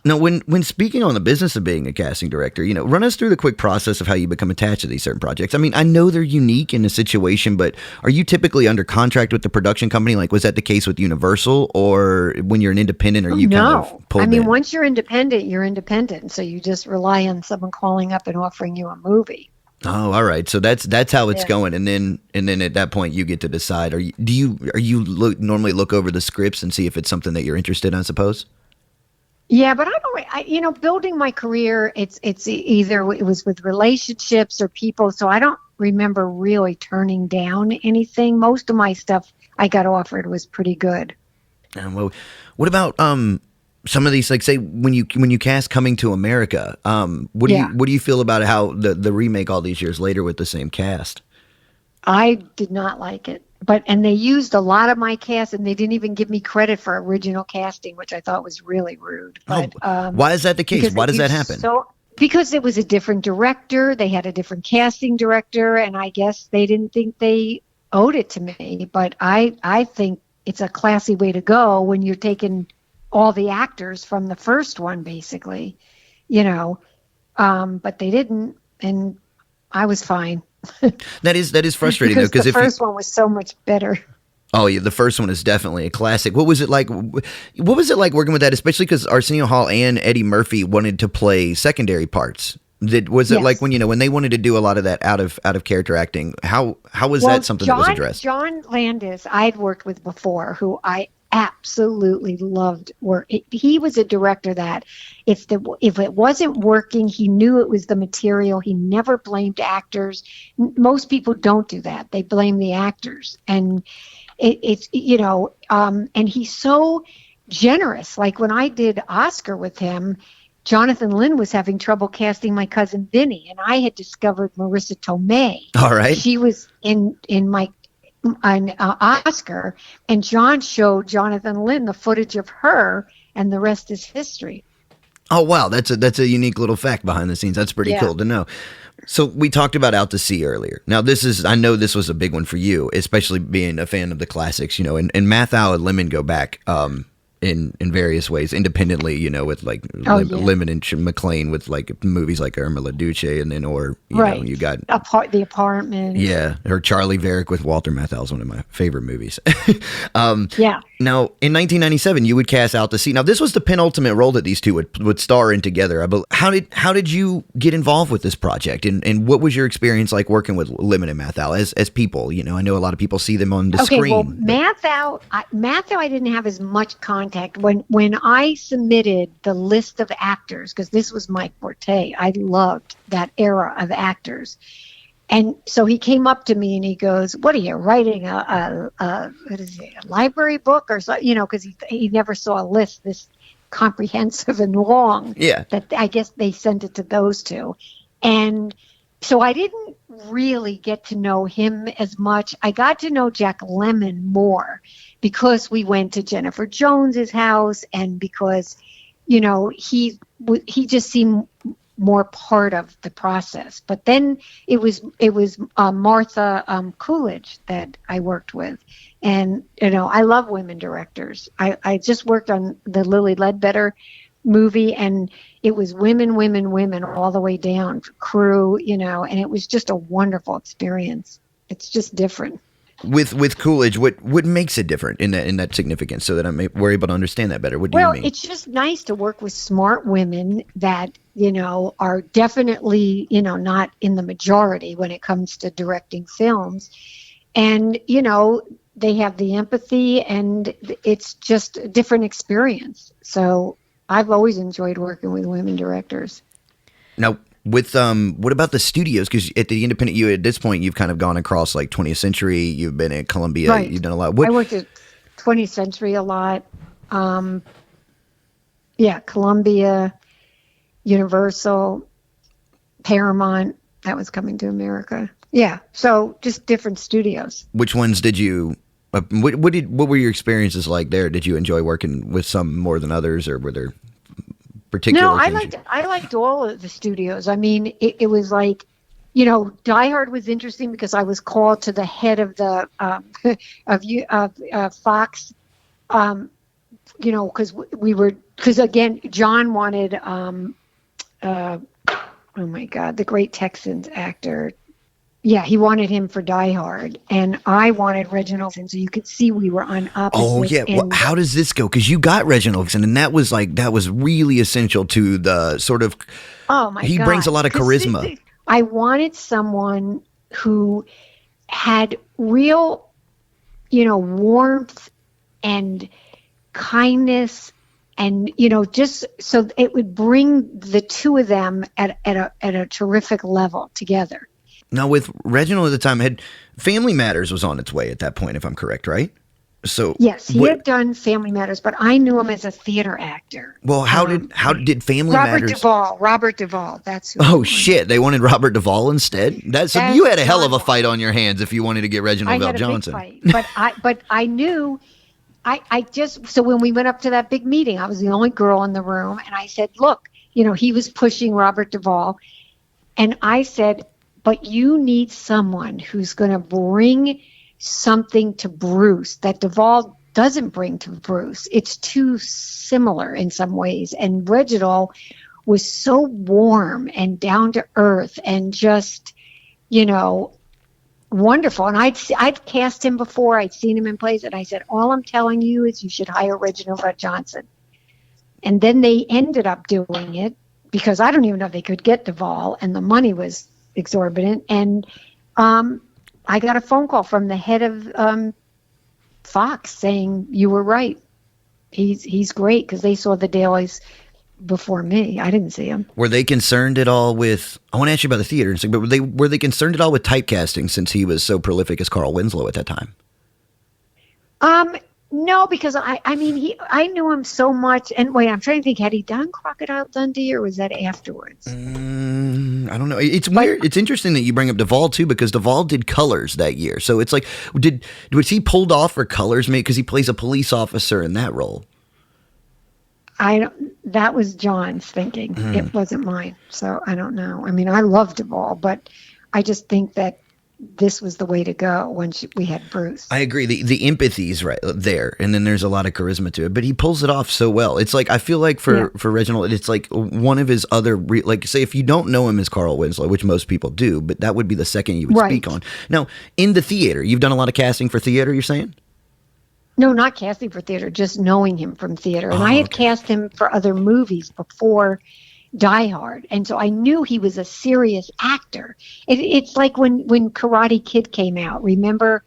Now, when speaking on the business of being a casting director, run us through the quick process of how you become attached to these certain projects. I mean, I know they're unique in a situation, but are you typically under contract with the production company? Like, was that the case with Universal, or when you're an independent, are you kind of pulled in? Once you're independent, you're independent. So you just rely on someone calling up and offering you a movie. Oh, all right. So that's how it's going, and then at that point you get to decide. Normally look over the scripts and see if it's something that you're interested in, I suppose? Yeah, but building my career, it's either it was with relationships or people. So I don't remember really turning down anything. Most of my stuff I got offered was pretty good. Well, what about some of these, like, say when you cast Coming to America? What do you feel about how the remake all these years later with the same cast? I did not like it, and they used a lot of my cast, and they didn't even give me credit for original casting, which I thought was really rude. But why is that the case? Why does that happen? Because it was a different director, they had a different casting director, and I guess they didn't think they owed it to me. But I think it's a classy way to go when you're taking all the actors from the first one, basically, but they didn't, and I was fine. That is frustrating though, because the first one was so much better. Oh yeah, the first one is definitely a classic. What was it like? What was it like working with that, especially because Arsenio Hall and Eddie Murphy wanted to play secondary parts? Was it like when they wanted to do a lot of that out of character acting? How was that something that was addressed? John Landis, I'd worked with before, who I absolutely loved work. He was a director that if it wasn't working, he knew it was the material. He never blamed actors. Most people don't do that. They blame the actors, and and he's so generous. Like when I did Oscar with him, Jonathan Lynn was having trouble casting my cousin Vinny, and I had discovered Marissa Tomei. All right, she was in my Oscar, and John showed Jonathan Lynn the footage of her, and the rest is history. Oh wow, that's a unique little fact behind the scenes. That's pretty cool to know. So we talked about Out to Sea earlier. Now I know this was a big one for you, especially being a fan of the classics. And Mathau and Lemon go back in various ways independently. With like Lemon and McLean with like movies like Irma La Duce, and then you got The Apartment. Yeah, or Charlie Varick with Walter Matthau is one of my favorite movies. Now, in 1997, you would cast Out to Sea. Now, this was the penultimate role that these two would star in together. How did you get involved with this project, and what was your experience like working with Lemon and Matthau as people? I know a lot of people see them on the screen. Well, Matthau, I didn't have as much contact. When I submitted the list of actors, because this was my forte, I loved that era of actors. And so he came up to me and he goes, "What are you writing? A library book or so?" Because he never saw a list this comprehensive and long. Yeah. That I guess they sent it to those two, and so I didn't really get to know him as much. I got to know Jack Lemmon more because we went to Jennifer Jones's house, and because he just seemed more part of the process. But then it was Martha Coolidge that I worked with, and I love women directors. I just worked on the Lily Ledbetter movie, and it was women all the way down, crew, and it was just a wonderful experience. It's just different. With Coolidge, what makes it different in that significance, so that we're able to understand that better? What do you mean? It's just nice to work with smart women that are definitely not in the majority when it comes to directing films, and they have the empathy, and it's just a different experience. So I've always enjoyed working with women directors. Now, with what about the studios? Because at the independent, at this point, you've kind of gone across like 20th Century. You've been at Columbia. Right. You've done a lot. I worked at 20th Century a lot. Columbia, Universal, Paramount. That was Coming to America. Yeah, so just different studios. Which ones did you? What were your experiences like there? Did you enjoy working with some more than others, or were there particular No, things? I liked all of the studios. I mean, it was like, you know, Die Hard was interesting because I was called to the head of the of Fox, you know, because again, John wanted oh my God, the great Texans actor. Yeah, he wanted him for Die Hard, and I wanted Reginald, and so you could see we were on opposite. Oh yeah. Well, how does this go? Because you got Reginald Nixon, and that was really essential to the sort of. Oh my God, he brings a lot of charisma. I wanted someone who had real, you know, warmth and kindness, and you know, just so it would bring the two of them at a terrific level together. Now, with Reginald at the time, Family Matters was on its way at that point, if I'm correct, right? So yes, he had done Family Matters, but I knew him as a theater actor. Well, how did Family Matters? Robert Duvall. That's who. Oh shit! They wanted Robert Duvall instead. So you had a hell of a fight on your hands if you wanted to get Reginald Val Johnson. I had a big fight, but I knew. I just so when we went up to that big meeting, I was the only girl in the room, and I said, "Look, you know, he was pushing Robert Duvall," and I said, but you need someone who's going to bring something to Bruce that Duvall doesn't bring to Bruce. It's too similar in some ways. And Reginald was so warm and down to earth and just, you know, wonderful. And I'd cast him before. I'd seen him in plays. And I said, all I'm telling you is you should hire Reginald Johnson. And then they ended up doing it because I don't even know if they could get Duvall. And the money was exorbitant, and I got a phone call from the head of Fox saying you were right. He's great because they saw the dailies before me. I didn't see him. Were they concerned at all with? I want to ask you about the theater, but were they concerned at all with typecasting since he was so prolific as Carl Winslow at that time? No, because I mean, I knew him so much. And wait, I'm trying to think. Had he done Crocodile Dundee, or was that afterwards? I don't know. It's weird. It's interesting that you bring up Duvall too, because Duvall did Colors that year. So it's like, was he pulled off for Colors, maybe because he plays a police officer in that role? That was John's thinking. It wasn't mine. So I don't know. I mean, I love Duvall, but I just think that this was the way to go when we had Bruce. I agree. The empathy's right there, and then there's a lot of charisma to it. But he pulls it off so well. It's like I feel like for Reginald, it's like one of his other like say if you don't know him as Carl Winslow, which most people do, but that would be the second you would speak on. Now in the theater, you've done a lot of casting for theater. You're saying? No, not casting for theater, just knowing him from theater, and I had cast him for other movies before Die Hard, and so I knew he was a serious actor. It's like when Karate Kid came out. Remember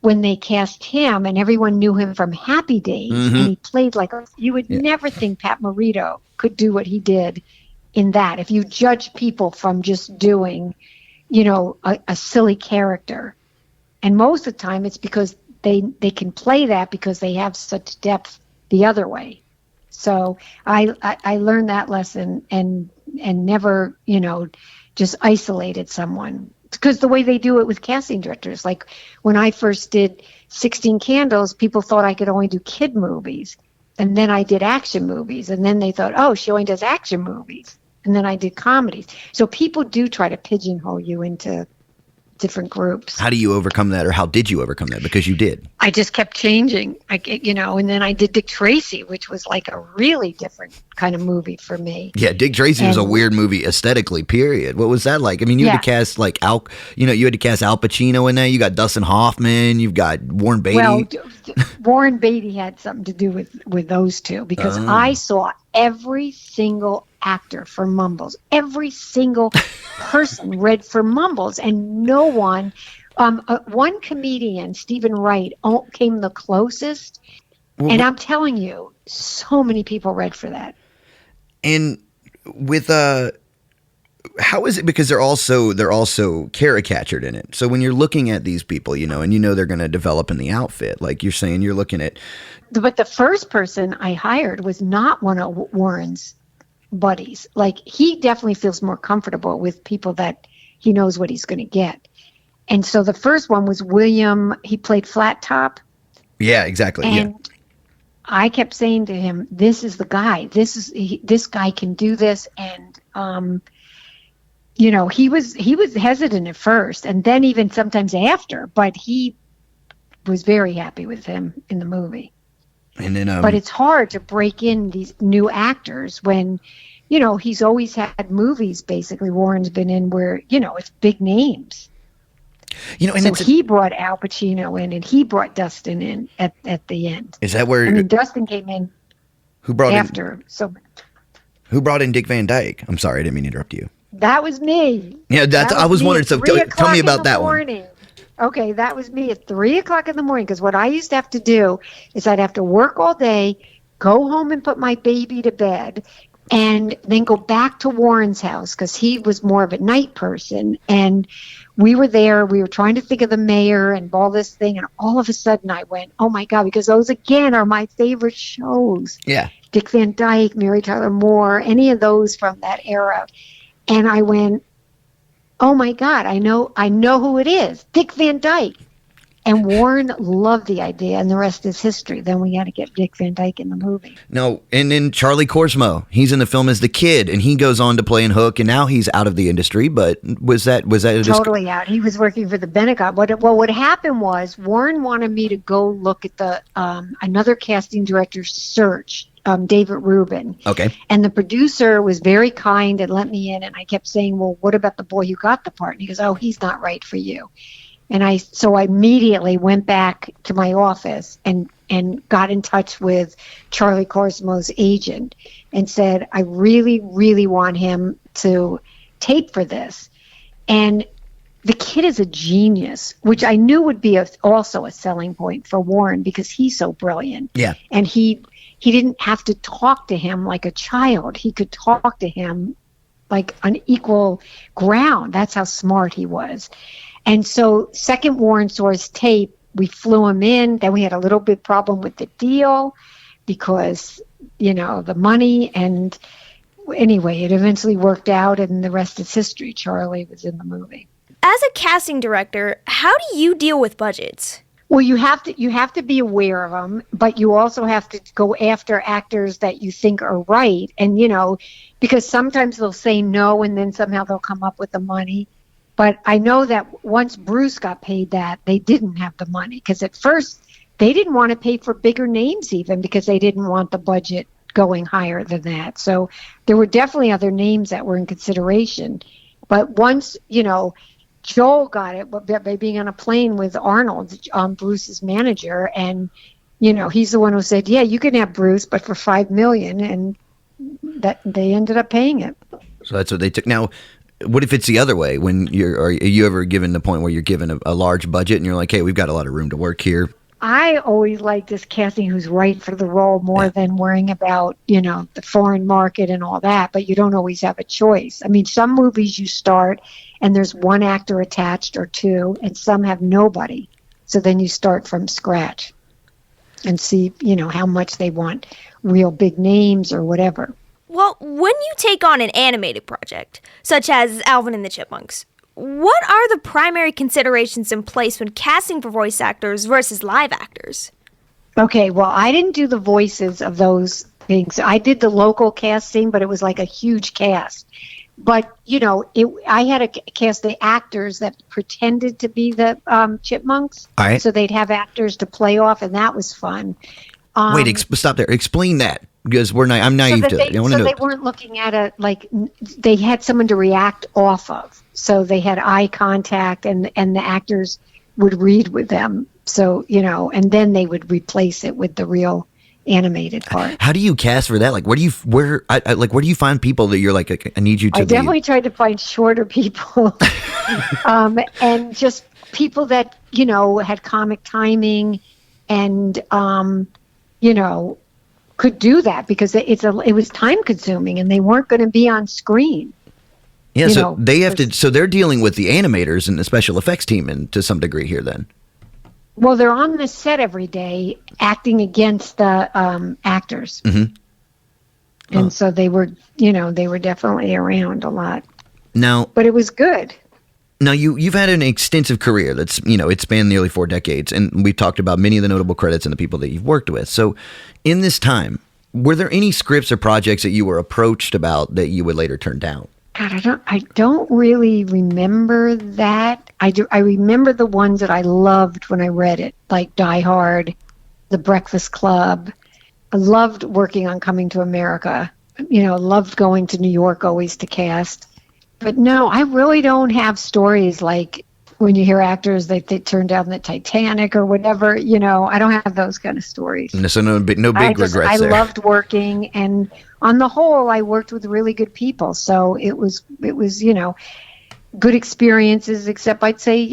when they cast him and everyone knew him from Happy Days, and he played like you would never think Pat Morita could do what he did in that. If you judge people from just doing, you know, a silly character, and most of the time it's because they can play that because they have such depth the other way. So I learned that lesson and never, you know, just isolated someone. Because the way they do it with casting directors, like when I first did 16 Candles, people thought I could only do kid movies. And then I did action movies. And then they thought, oh, she only does action movies. And then I did comedies. So people do try to pigeonhole you into different groups. How do you overcome that, or how did you overcome that? Because you did. I just kept changing, you know, and then I did Dick Tracy, which was like a really different kind of movie for me. Yeah, Dick Tracy was a weird movie aesthetically, period. What was that like? I mean, you had to cast like you had to cast Al Pacino in there. You got Dustin Hoffman, you've got Warren Beatty. Well, Warren Beatty had something to do with those two because I saw every single actor for Mumbles. Every single person read for Mumbles, and no one. One comedian, Stephen Wright, came the closest, and I'm telling you, so many people read for that. And with how is it? Because they're also caricatured in it. So when you're looking at these people, you know, and you know they're going to develop in the outfit, like you're saying, you're looking at. But the first person I hired was not one of Warren's buddies. Like he definitely feels more comfortable with people that he knows what he's going to get. And so the first one was William. He played Flat Top. Yeah, exactly. And I kept saying to him, "This is the guy. This guy can do this." And he was hesitant at first, and then even sometimes after, but he was very happy with him in the movie. And then, but it's hard to break in these new actors when, he's always had movies. Basically, Warren's been in where it's big names. And so he brought Al Pacino in, and he brought Dustin in at the end. Is that where? I mean, Dustin came in. Who brought after? Who brought in Dick Van Dyke? I'm sorry, I didn't mean to interrupt you. That was me. Yeah, I was wondering. So tell me about that one. Okay, that was me at 3:00 in the morning. Because what I used to have to do is I'd have to work all day, go home and put my baby to bed, and then go back to Warren's house because he was more of a night person. And we were there. We were trying to think of the mayor and all this thing. And all of a sudden I went, oh, my God, because those, again, are my favorite shows. Yeah. Dick Van Dyke, Mary Tyler Moore, any of those from that era. And I went, oh, my God, I know who it is, Dick Van Dyke. And Warren loved the idea, and the rest is history. Then we had to get Dick Van Dyke in the movie. No, and then Charlie Korsmo, he's in the film as the kid, and he goes on to play in Hook, and now he's out of the industry. But was that totally out? He was working for the Benecott. What happened was Warren wanted me to go look at the another casting director's search. David Rubin. Okay. And the producer was very kind and let me in, and I kept saying, well, what about the boy who got the part? And he goes, oh, he's not right for you. And so I immediately went back to my office and got in touch with Charlie Korsmo's agent and said, I really, really want him to tape for this. And the kid is a genius, which I knew would be also a selling point for Warren because he's so brilliant. Yeah. And he didn't have to talk to him like a child. He could talk to him like on equal ground. That's how smart he was. And so second Warren saw his tape, we flew him in. Then we had a little bit problem with the deal because, the money. And anyway, it eventually worked out and the rest is history. Charlie was in the movie. As a casting director, how do you deal with budgets? Well, you have to be aware of them, but you also have to go after actors that you think are right. And, because sometimes they'll say no and then somehow they'll come up with the money. But I know that once Bruce got paid that, they didn't have the money because at first they didn't want to pay for bigger names even because they didn't want the budget going higher than that. So there were definitely other names that were in consideration. But once, Joel got it by being on a plane with Arnold, Bruce's manager, and he's the one who said, "Yeah, you can have Bruce, but for $5 million," and that they ended up paying it. So that's what they took. Now, what if it's the other way? Are you ever given the point where you're given a large budget and you're like, "Hey, we've got a lot of room to work here"? I always like this casting who's right for the role more than worrying about the foreign market and all that. But you don't always have a choice. I mean, some movies you start and there's one actor attached or two, and some have nobody. So then you start from scratch and see, how much they want real big names or whatever. Well, when you take on an animated project, such as Alvin and the Chipmunks, what are the primary considerations in place when casting for voice actors versus live actors? Okay, well, I didn't do the voices of those things. I did the local casting, but it was like a huge cast. But, I had to cast the actors that pretended to be the Chipmunks. All right. So they'd have actors to play off, and that was fun. Wait, stop there. Explain that, because I'm naive to it. I want to know. They weren't looking at they had someone to react off of. So they had eye contact, and the actors would read with them. So, and then they would replace it with the real animated part. How do you cast for that? Like, where do you find people that you're like, I need you to I definitely tried to find shorter people and just people that, had comic timing and, could do that because it was time consuming and they weren't going to be on screen. Yeah, so they have to. So they're dealing with the animators and the special effects team, and to some degree here, then. Well, they're on the set every day, acting against the actors, and so they were, they were definitely around a lot. Now, but it was good. Now, you've had an extensive career that's, it spanned nearly 4 decades, and we've talked about many of the notable credits and the people that you've worked with. So in this time, were there any scripts or projects that you were approached about that you would later turn down? God, I don't really remember that. I remember the ones that I loved when I read it, like Die Hard, The Breakfast Club. I loved working on Coming to America. Loved going to New York always to cast. But no, I really don't have stories like when you hear actors they turned down the Titanic or whatever. I don't have those kind of stories. So no big regrets there. I loved working, and on the whole, I worked with really good people. So it was good experiences. Except I'd say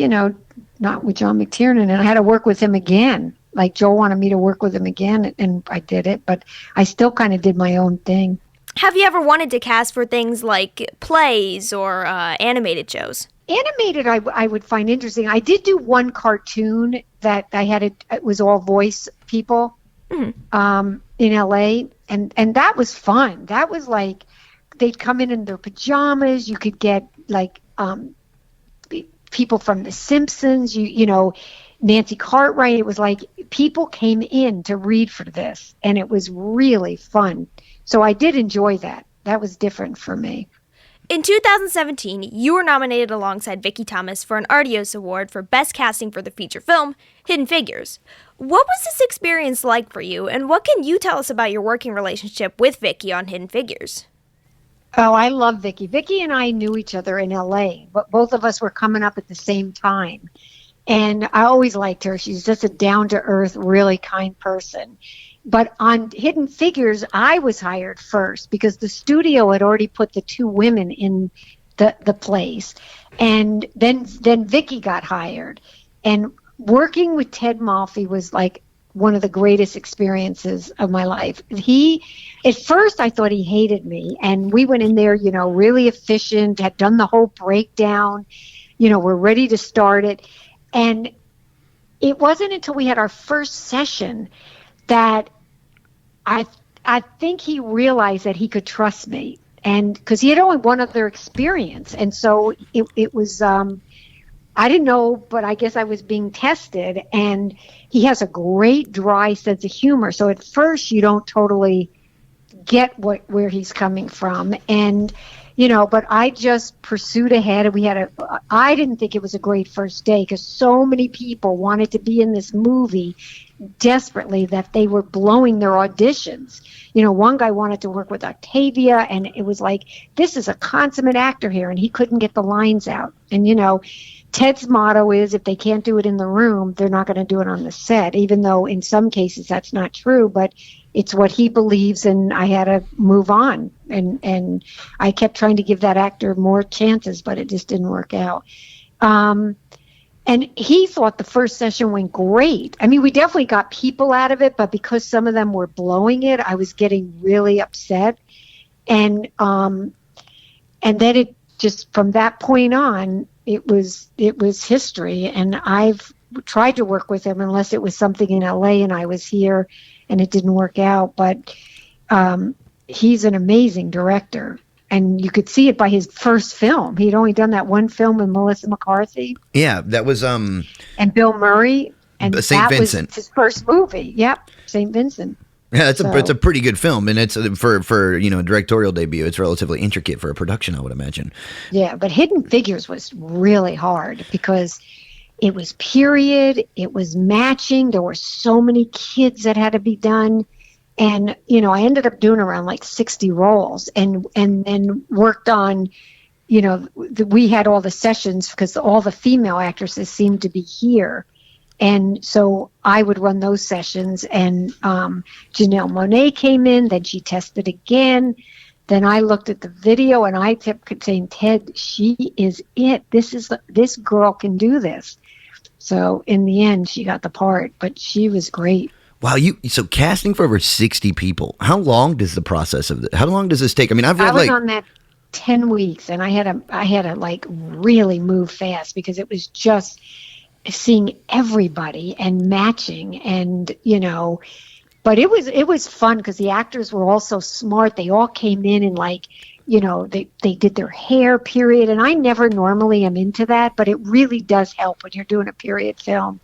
not with John McTiernan, and I had to work with him again. Like Joel wanted me to work with him again, and I did it. But I still kind of did my own thing. Have you ever wanted to cast for things like plays or animated shows? Animated, I would find interesting. I did do one cartoon that I had. It was all voice people in LA, and that was fun. That was like they'd come in their pajamas. You could get like people from The Simpsons. Nancy Cartwright. It was like people came in to read for this, and it was really fun. So I did enjoy that. That was different for me. In 2017, you were nominated alongside Vicki Thomas for an Artios Award for Best Casting for the feature film, Hidden Figures. What was this experience like for you, and what can you tell us about your working relationship with Vicki on Hidden Figures? Oh, I love Vicki. Vicki and I knew each other in LA, but both of us were coming up at the same time. And I always liked her. She's just a down-to-earth, really kind person. But on Hidden Figures, I was hired first because the studio had already put the 2 women in the place. And then Vicki got hired. And working with Ted Malfi was like one of the greatest experiences of my life. At first I thought he hated me. And we went in there, really efficient, had done the whole breakdown, we're ready to start it. And it wasn't until we had our first session that I think he realized that he could trust me, and because he had only one other experience, and so it was I didn't know, but I guess I was being tested. And he has a great dry sense of humor, so at first you don't totally get where he's coming from, and but I just pursued ahead, and I didn't think it was a great first day because so many people wanted to be in this movie desperately that they were blowing their auditions. One guy wanted to work with Octavia, and it was like, this is a consummate actor here, and he couldn't get the lines out. And Ted's motto is, if they can't do it in the room, they're not going to do it on the set, even though in some cases that's not true, but it's what he believes, and I had to move on. And I kept trying to give that actor more chances, but it just didn't work out. And he thought the first session went great. I mean, we definitely got people out of it, but because some of them were blowing it, I was getting really upset. And then it just, from that point on, it was history. And I've tried to work with him unless it was something in LA and I was here and it didn't work out. But he's an amazing director. And you could see it by his first film. He'd only done that one film with Melissa McCarthy. Yeah, that was and Bill Murray, and St. Vincent. Was his first movie. Yep, St. Vincent. Yeah, it's a pretty good film, and it's for a directorial debut. It's relatively intricate for a production, I would imagine. Yeah, but Hidden Figures was really hard because it was period. It was matching. There were so many kids that had to be done. And, I ended up doing around like 60 roles and then worked on, we had all the sessions because all the female actresses seemed to be here. And so I would run those sessions, and Janelle Monáe came in, then she tested again. Then I looked at the video and I kept saying, Ted, she is it. This girl can do this. So in the end, she got the part, but she was great. Wow, so casting for over 60 people. How long does the process of how long does this take? I mean, I was on that 10 weeks, and I had to like really move fast because it was just seeing everybody and matching, and but it was fun because the actors were all so smart. They all came in like they did their hair period. And I never normally am into that, but it really does help when you're doing a period film.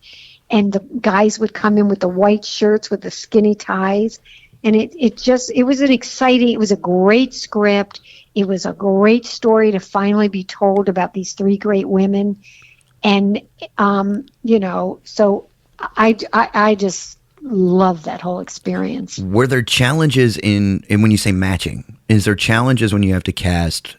And the guys would come in with the white shirts with the skinny ties. And it was a great script. It was a great story to finally be told about these three great women. And, so I just love that whole experience. Were there challenges in when you say matching, is there challenges when you have to cast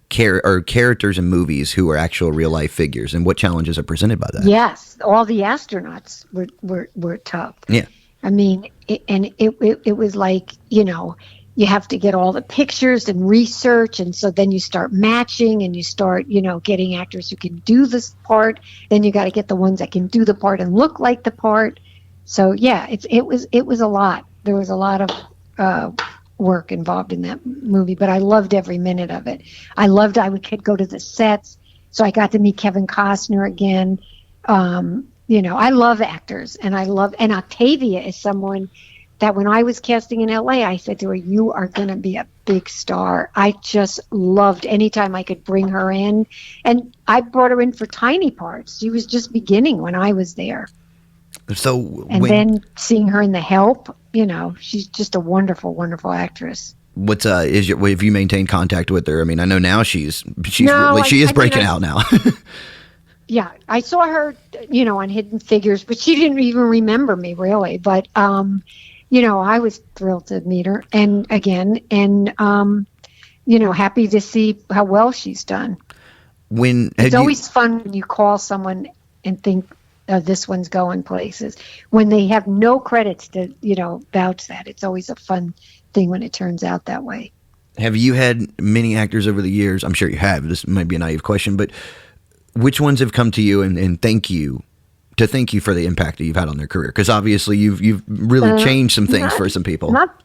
characters in movies who are actual real life figures, and what challenges are presented by that? Yes. All the astronauts were tough. Yeah. I mean, it was like, you have to get all the pictures and research. And so then you start matching and you start, getting actors who can do this part. Then you got to get the ones that can do the part and look like the part. So yeah, it was a lot. There was a lot of work involved in that movie, but I loved every minute of it. I could go to the sets. So I got to meet Kevin Costner again. I love actors, and Octavia is someone that when I was casting in LA, I said to her, you are going to be a big star. I just loved anytime I could bring her in. And I brought her in for tiny parts. She was just beginning when I was there. Then seeing her in The Help, she's just a wonderful, wonderful actress. Have you maintained contact with her? I mean, I know now she is breaking out now. Yeah, I saw her, on Hidden Figures, but she didn't even remember me really. But, I was thrilled to meet her happy to see how well she's done. It's always fun when you call someone and think, this one's going places. When they have no credits to, vouch that. It's always a fun thing when it turns out that way. Have you had many actors over the years? I'm sure you have. This might be a naive question, but which ones have come to you and thank you for the impact that you've had on their career? Because obviously you've really changed some things for some people. Not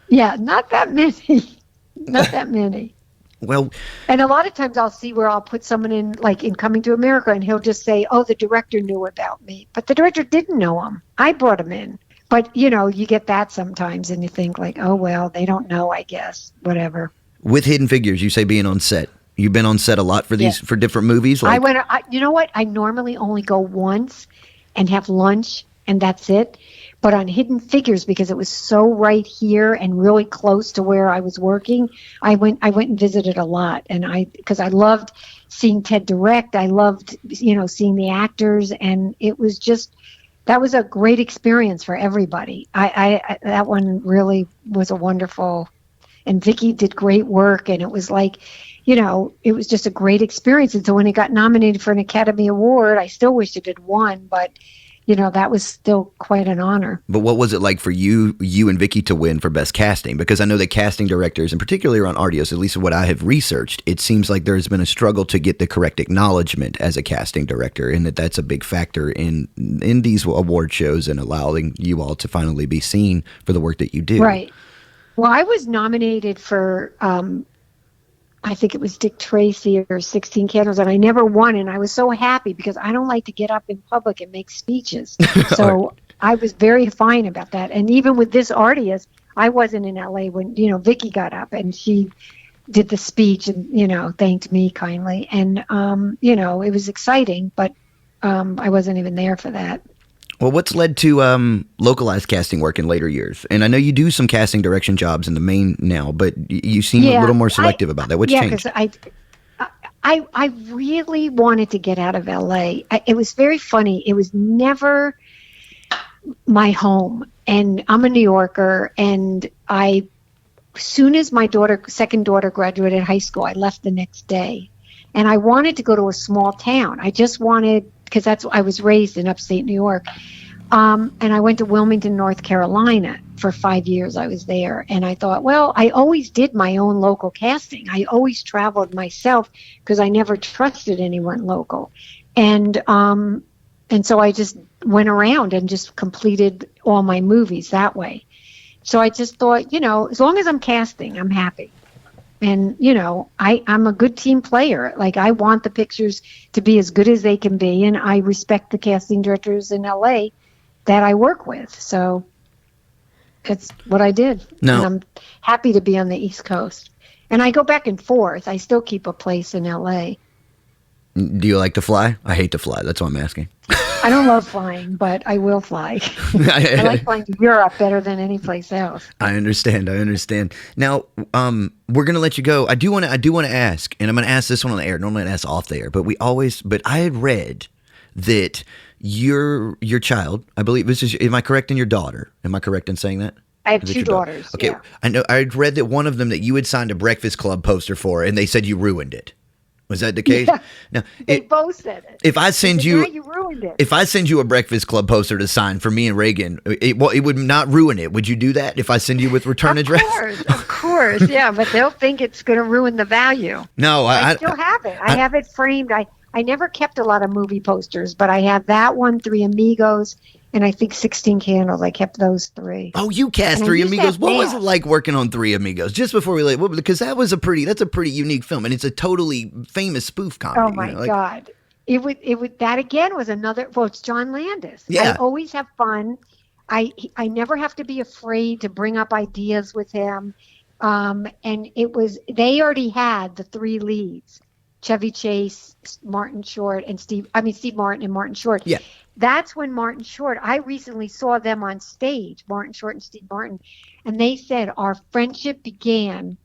that many. Not that many. Well, and a lot of times I'll see where I'll put someone in, like in Coming to America, and he'll just say, oh, the director knew about me. But the director didn't know him. I brought him in. But, you get that sometimes, and you think like, oh, well, they don't know, I guess, whatever. With Hidden Figures, you say being on set. You've been on set a lot for these for different movies? You know what? I normally only go once and have lunch, and that's it. But on Hidden Figures, because it was so right here and really close to where I was working, I went and visited a lot. And because I loved seeing Ted direct. I loved, seeing the actors. And it was that was a great experience for everybody. That one really was a wonderful, and Vicky did great work. And it was like, it was just a great experience. And so when it got nominated for an Academy Award, I still wish it had won, but that was still quite an honor. But what was it like for you and Vicky to win for Best Casting? Because I know that casting directors, and particularly around Artios, at least what I have researched, it seems like there's been a struggle to get the correct acknowledgement as a casting director, and that's a big factor in these award shows and allowing you all to finally be seen for the work that you do. Right. Well, I was nominated for I think it was Dick Tracy or 16 Candles, and I never won, and I was so happy because I don't like to get up in public and make speeches. So I was very fine about that. And even with this Artius, I wasn't in LA when, Vicky got up and she did the speech and, thanked me kindly. And, it was exciting, but I wasn't even there for that. Well, what's led to localized casting work in later years? And I know you do some casting direction jobs in the main now, but you seem a little more selective about that. What's changed? Yeah, because I really wanted to get out of LA. It was very funny. It was never my home. And I'm a New Yorker, and as soon as my second daughter graduated high school, I left the next day. And I wanted to go to a small town. I just wanted, because I was raised in upstate New York. And I went to Wilmington, North Carolina for 5 years. I was there. And I thought, well, I always did my own local casting. I always traveled myself because I never trusted anyone local. And so I just went around and just completed all my movies that way. So I just thought, as long as I'm casting, I'm happy. And, I'm a good team player. Like, I want the pictures to be as good as they can be. And I respect the casting directors in LA that I work with. So it's what I did. No. And I'm happy to be on the East Coast. And I go back and forth. I still keep a place in LA. Do you like to fly? I hate to fly. That's why I'm asking. I don't love flying, but I will fly. I like flying to Europe better than any place else. I understand. Now, we're gonna let you go. I do want to ask, and I'm gonna ask this one on the air. Normally I ask off the air, but I had read that your child, I believe this is. Am I correct in your daughter? Am I correct in saying that? I have Is it two your daughters. Okay, Yeah. I know. I read that one of them that you had signed a Breakfast Club poster for, and they said you ruined it. Was that the case? Yeah. Now, They both said it. if I send They said, you, "Yeah, you ruined it." if I send you a Breakfast Club poster to sign for me and Reagan, it would not ruin it. Would you do that if I send you with return address? Of course, yeah, but they'll think it's going to ruin the value. No, I still have it. I have it framed. I never kept a lot of movie posters, but I have that one, Three Amigos, and I think 16 Candles. I kept those three. Oh, you cast And I Three used Amigos. that What was it mask. like working on Three Amigos? Just before we because that's a pretty unique film, and it's a totally famous spoof comedy. Oh my God. It would that again was another, well, it's John Landis. Yeah. I always have fun. I never have to be afraid to bring up ideas with him. And they already had the three leads, Chevy Chase, Martin Short, and Steve Martin and Martin Short. Yeah. That's when Martin Short, I recently saw them on stage, Martin Short and Steve Martin, and they said our friendship began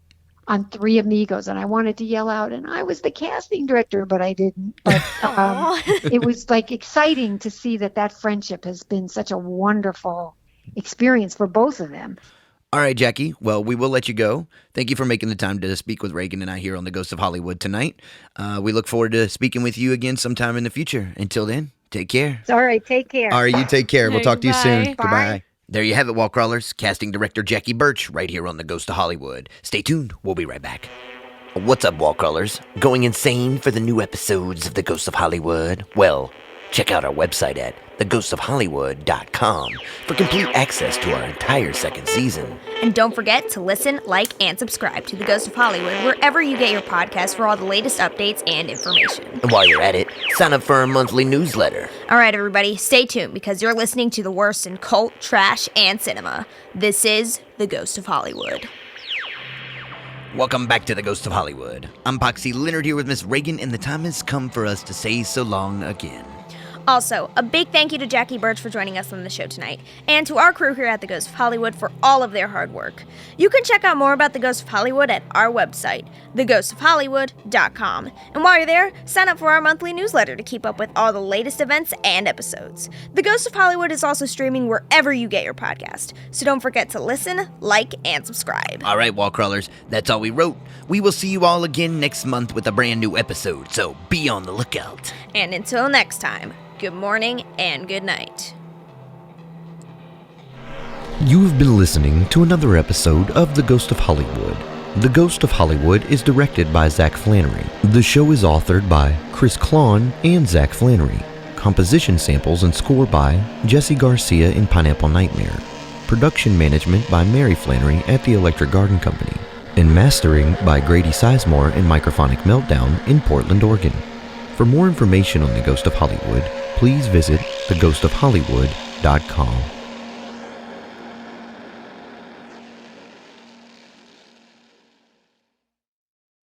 on Three Amigos, and I wanted to yell out, and I was the casting director, but I didn't. But it was like exciting to see that friendship has been such a wonderful experience for both of them. All right, Jackie. Well, we will let you go. Thank you for making the time to speak with Reagan and I here on the Ghost of Hollywood tonight. We look forward to speaking with you again sometime in the future. Until then, take care. All right, take care. All right, you take care. We'll talk to you soon. Bye. Goodbye. There you have it, wall crawlers. Casting director Jackie Burch right here on the Ghost of Hollywood. Stay tuned. We'll be right back. What's up, wall crawlers? Going insane for the new episodes of the Ghost of Hollywood? Well, check out our website at theghostofhollywood.com for complete access to our entire second season. And don't forget to listen, like, and subscribe to The Ghost of Hollywood wherever you get your podcast for all the latest updates and information. And while you're at it, sign up for our monthly newsletter. All right, everybody, stay tuned because you're listening to the worst in cult, trash, and cinema. This is The Ghost of Hollywood. Welcome back to the Ghost of Hollywood. I'm Poxy Leonard here with Miss Reagan, and the time has come for us to say so long again. Also, a big thank you to Jackie Burch for joining us on the show tonight, and to our crew here at The Ghost of Hollywood for all of their hard work. You can check out more about The Ghost of Hollywood at our website, theghostofhollywood.com. And while you're there, sign up for our monthly newsletter to keep up with all the latest events and episodes. The Ghost of Hollywood is also streaming wherever you get your podcast, so don't forget to listen, like, and subscribe. All right, wall crawlers, that's all we wrote. We will see you all again next month with a brand new episode, so be on the lookout. And until next time, good morning and good night. You have been listening to another episode of The Ghost of Hollywood. The Ghost of Hollywood is directed by Zach Flannery. The show is authored by Chris Klon and Zach Flannery. Composition samples and score by Jesse Garcia in Pineapple Nightmare. Production management by Mary Flannery at the Electric Garden Company. And mastering by Grady Sizemore and Microphonic Meltdown in Portland, Oregon. For more information on The Ghost of Hollywood, please visit theghostofhollywood.com.